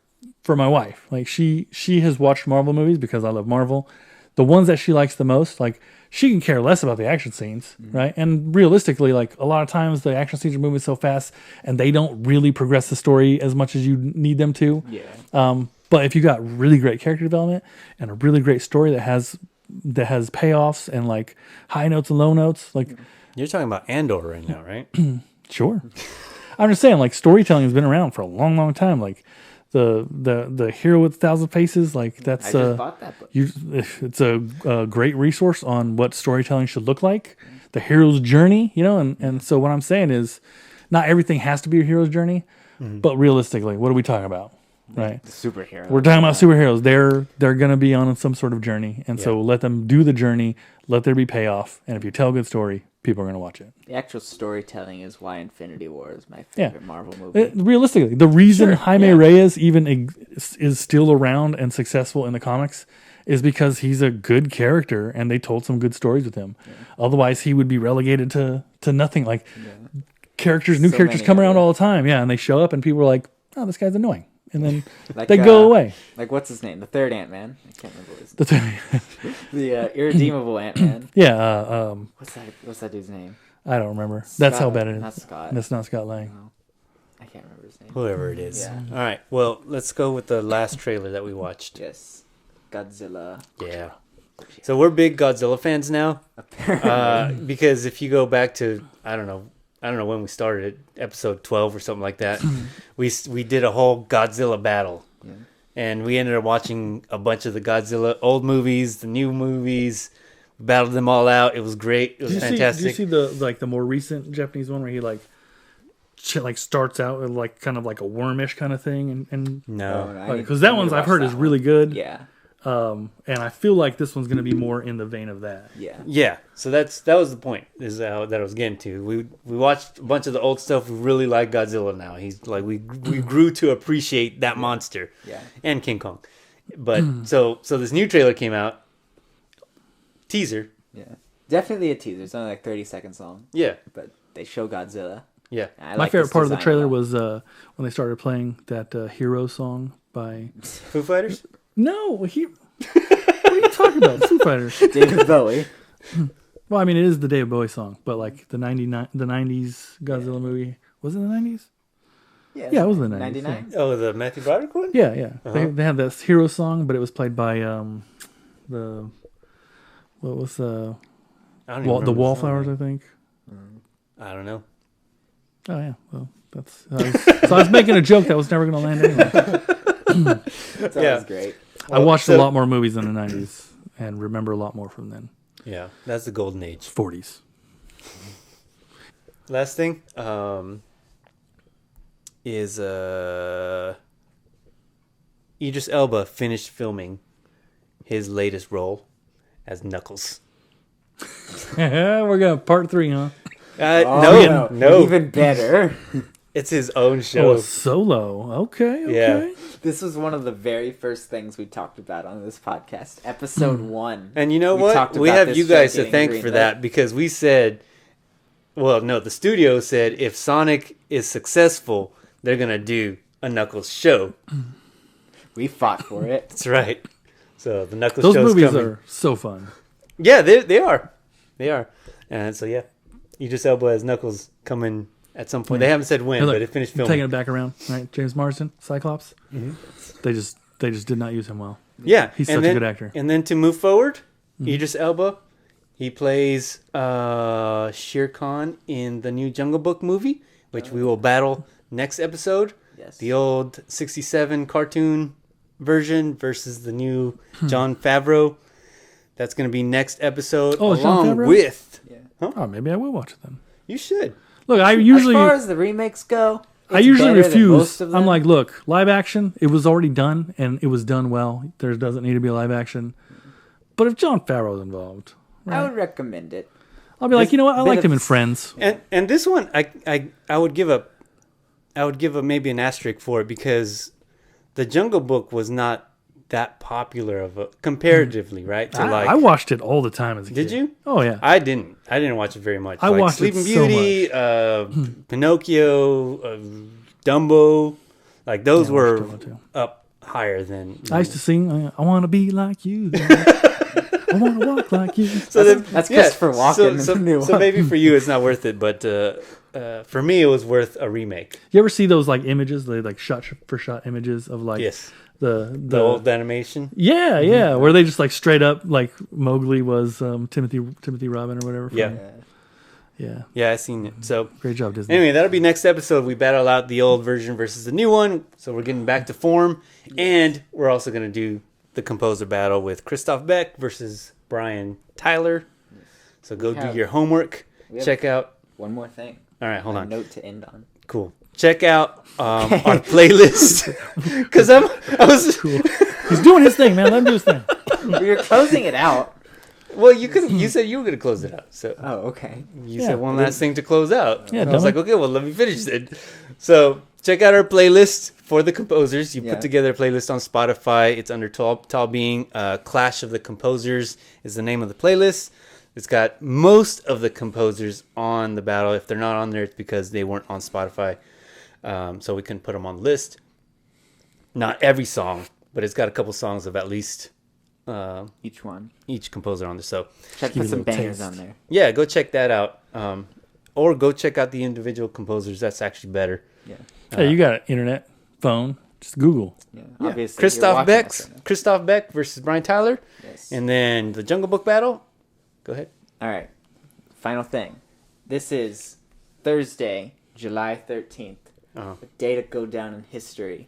for my wife, like she has watched Marvel movies because I love Marvel. The ones that she likes the most, like she can care less about the action scenes, right? And realistically, like a lot of times the action scenes are moving so fast and they don't really progress the story as much as you need them to. Yeah. But if you got really great character development and a really great story that has payoffs and like high notes and low notes, like You're talking about Andor right now, right? sure. I'm just saying, like storytelling has been around for a long, long time. Like the Hero with 1,000 Faces, like that's I just bought that book. it's a great resource on what storytelling should look like. The hero's journey, and so what I'm saying is, not everything has to be a hero's journey, but realistically, what are we talking about, right? Superhero. We're talking about superheroes. They're gonna be on some sort of journey, and so let them do the journey. Let there be payoff, and if you tell a good story, people are going to watch it. The actual storytelling is why Infinity War is my favorite Marvel movie. Realistically, the reason Jaime yeah. Reyes even is still around and successful in the comics is because he's a good character and they told some good stories with him. Yeah. Otherwise, he would be relegated to nothing. Like new characters come around all the time. Yeah, and they show up and people are like, oh, this guy's annoying. And then like, they go away. Like, what's his name? The third Ant-Man. I can't remember what his name. The irredeemable Ant-Man. Yeah. What's that dude's name? I don't remember. Scott, that's how bad it is. Not Scott. That's not Scott Lang. No. I can't remember his name. Whoever it is. Yeah. All right. Well, let's go with the last trailer that we watched. Yes. Godzilla. Yeah. So we're big Godzilla fans now. Apparently. Because if you go back to, I don't know when we started it, episode 12 or something like that, we did a whole Godzilla battle. Yeah. And we ended up watching a bunch of the Godzilla old movies, the new movies, battled them all out. It was great. It was fantastic. Did you see the more recent Japanese one where he like starts out with like kind of like a wormish kind of thing and No. because that one's I've heard is really good. Yeah. And I feel like this one's going to be more in the vein of that. Yeah. Yeah. So that was the point. Is that I was getting to. We watched a bunch of the old stuff. We really like Godzilla now. He's like we grew to appreciate that monster. Yeah. And King Kong. But so this new trailer came out. Teaser. Yeah. Definitely a teaser. It's only like 30 seconds long. Yeah. But they show Godzilla. Yeah. My favorite part of the trailer was when they started playing that Hero song by Foo Fighters? No, what are you talking about? Foo Fighters. David Bowie. Well, I mean, it is the David Bowie song, but like the 90s Godzilla movie. Was it the 90s? Yeah, it was the 90s. 99? Yeah. Oh, the Matthew Broderick one? Yeah, yeah. Uh-huh. They had this Hero song, but it was played by the Wallflowers, I think. I don't know. Oh yeah, well that's so I was making a joke that was never going to land anyway. That was great. I watched a lot more movies in the 90s and remember a lot more from then. Yeah, that's the golden age. 40s. Last thing is Idris Elba finished filming his latest role as Knuckles. We're going to part 3, huh? No. Even better. It's his own Oh, show. a solo. Okay. Yeah. This was one of the very first things we talked about on this podcast. Episode 1. And you know We what? talked We about have this you show guys to getting thank greenlit. for that because we said, well, no, the studio said if Sonic is successful, they're going to do a Knuckles show. We fought for it. That's right. So the Knuckles Those show's movies coming. are so fun. Yeah, they are. They are. And so, yeah, Idris Elba as Knuckles coming at some point. They haven't said when, Hey, look, but it finished filming. Taking it back around, right? James Marsden, Cyclops. Mm-hmm. They just did not use him well. Yeah. He's and such then, a good actor. And then to move forward, Idris Elba, he plays Shere Khan in the new Jungle Book movie, which we will battle next episode. Yes. The old 67 cartoon version versus the new Jon Favreau. That's going to be next episode Oh, Jon along Favreau? with... Oh, maybe I will watch it then. You should. Look, I As usually far as the remakes go, I it's usually better than refuse. most of them. I'm like, look, live action, it was already done, and it was done well. There doesn't need to be a live action. But if Jon Favreau's involved, I would recommend it. I'll be like, you know what? I bit liked of- him in Friends. And this one, I would give a maybe an asterisk for it because the Jungle Book was not that popular of a comparatively, right? To I watched it all the time as a kid. Did you? Oh, yeah. I didn't watch it very much. I watched it Sleeping so Beauty, Pinocchio, Dumbo, like those Yeah, I watched were Dumbo too. up higher than. I used to sing, I want to be like you. I want to walk like you. So That's Christopher Walken in So, the new so one. maybe for you it's not worth it, but for me it was worth a remake. You ever see those like images, they like shot for shot images of like Yes, the old animation. yeah, where they just like straight up like Mowgli was Timothy Robin or whatever. Yeah. Yeah. Yeah, I seen it. So Great job, Disney. anyway, that'll be next episode. We battle out the old version versus the new one. So we're getting back to form, and we're also going to do the composer battle with Christoph Beck versus Brian Tyler. So go do your homework. Check out. One more thing. All right, hold A on. note to end on. Cool. Check out our playlist because I was Cool. He's doing his thing, man. Let him do his thing. You're closing it out. Well, you could. You said you were gonna close it out. So Oh, okay. you Yeah. said one last thing to close out. Yeah, And I was dummy. like, okay, well, let me finish it. So check out our playlist for the composers. You Yeah. put together a playlist on Spotify. It's under Tallbeing. Clash of the Composers is the name of the playlist. It's got most of the composers on the battle. If they're not on there, it's because they weren't on Spotify. So we couldn't put them on the list. Not every song, but it's got a couple songs of at least Each one. each composer on there. So Try to Give put you a some little bangers taste. on there. yeah, go check that out. Or go check out the individual composers. That's actually better. Yeah. Hey, you got an internet, phone, just Google. Yeah. Yeah. Obviously. Christoph Beck versus Brian Tyler. Yes. And then the Jungle Book battle. Go ahead. All right. Final thing. This is Thursday, July 13th. Uh-huh. A day to go down in history,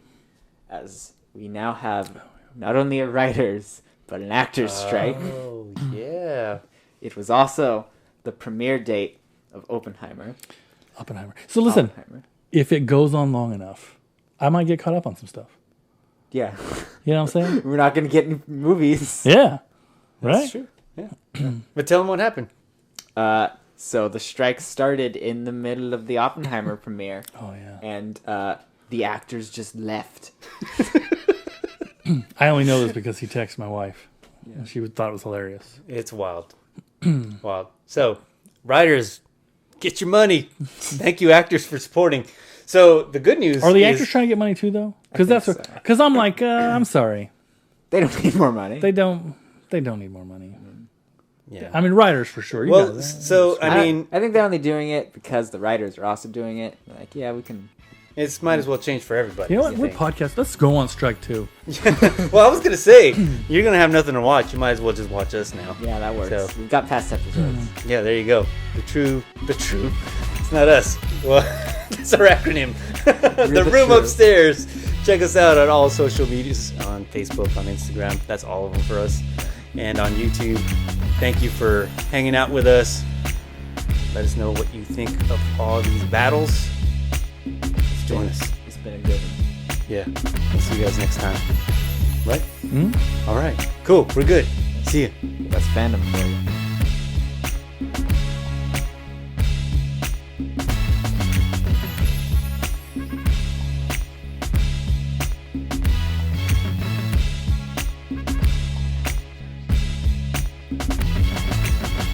as we now have not only a writers but an actors strike. Oh, yeah. It was also the premiere date of Oppenheimer. So listen, Oppenheimer. if it goes on long enough, I might get caught up on some stuff. Yeah. You know what I'm saying? We're not going to get any movies. Yeah. Right? That's true. Yeah. But tell them what happened. So the strike started in the middle of the Oppenheimer premiere, Oh, yeah. and the actors just left. I only know this because he texted my wife. And she thought it was hilarious. It's wild. Wild. So, writers, get your money. Thank you, actors, for supporting. So, the good news Are the is... actors trying to get money too, though? Because think that's so. because I'm like, I'm sorry, They don't need more money. they don't need more money. Yeah. I mean, writers for sure. You Well, guys, so, I mean, I think they're only doing it because the writers are also doing it. Like, yeah, we can. it might as well change for everybody. you know what? I We're think. podcast. Let's go on strike too. Well, I was going to say, you're going to have nothing to watch. You might as well just watch us now. Yeah, that works. So- We've got past episodes. Yeah, there you go. The true. It's not us. Well, that's our acronym. the the room true. upstairs. Check us out on all social medias, on Facebook, on Instagram. That's all of them for us. And on YouTube. Thank you for hanging out with us. Let us know what you think of all these battles. Join us. It's been a good one. Yeah. We'll see you guys next time. Right? All right. Cool. We're good. See ya. That's fandom for you.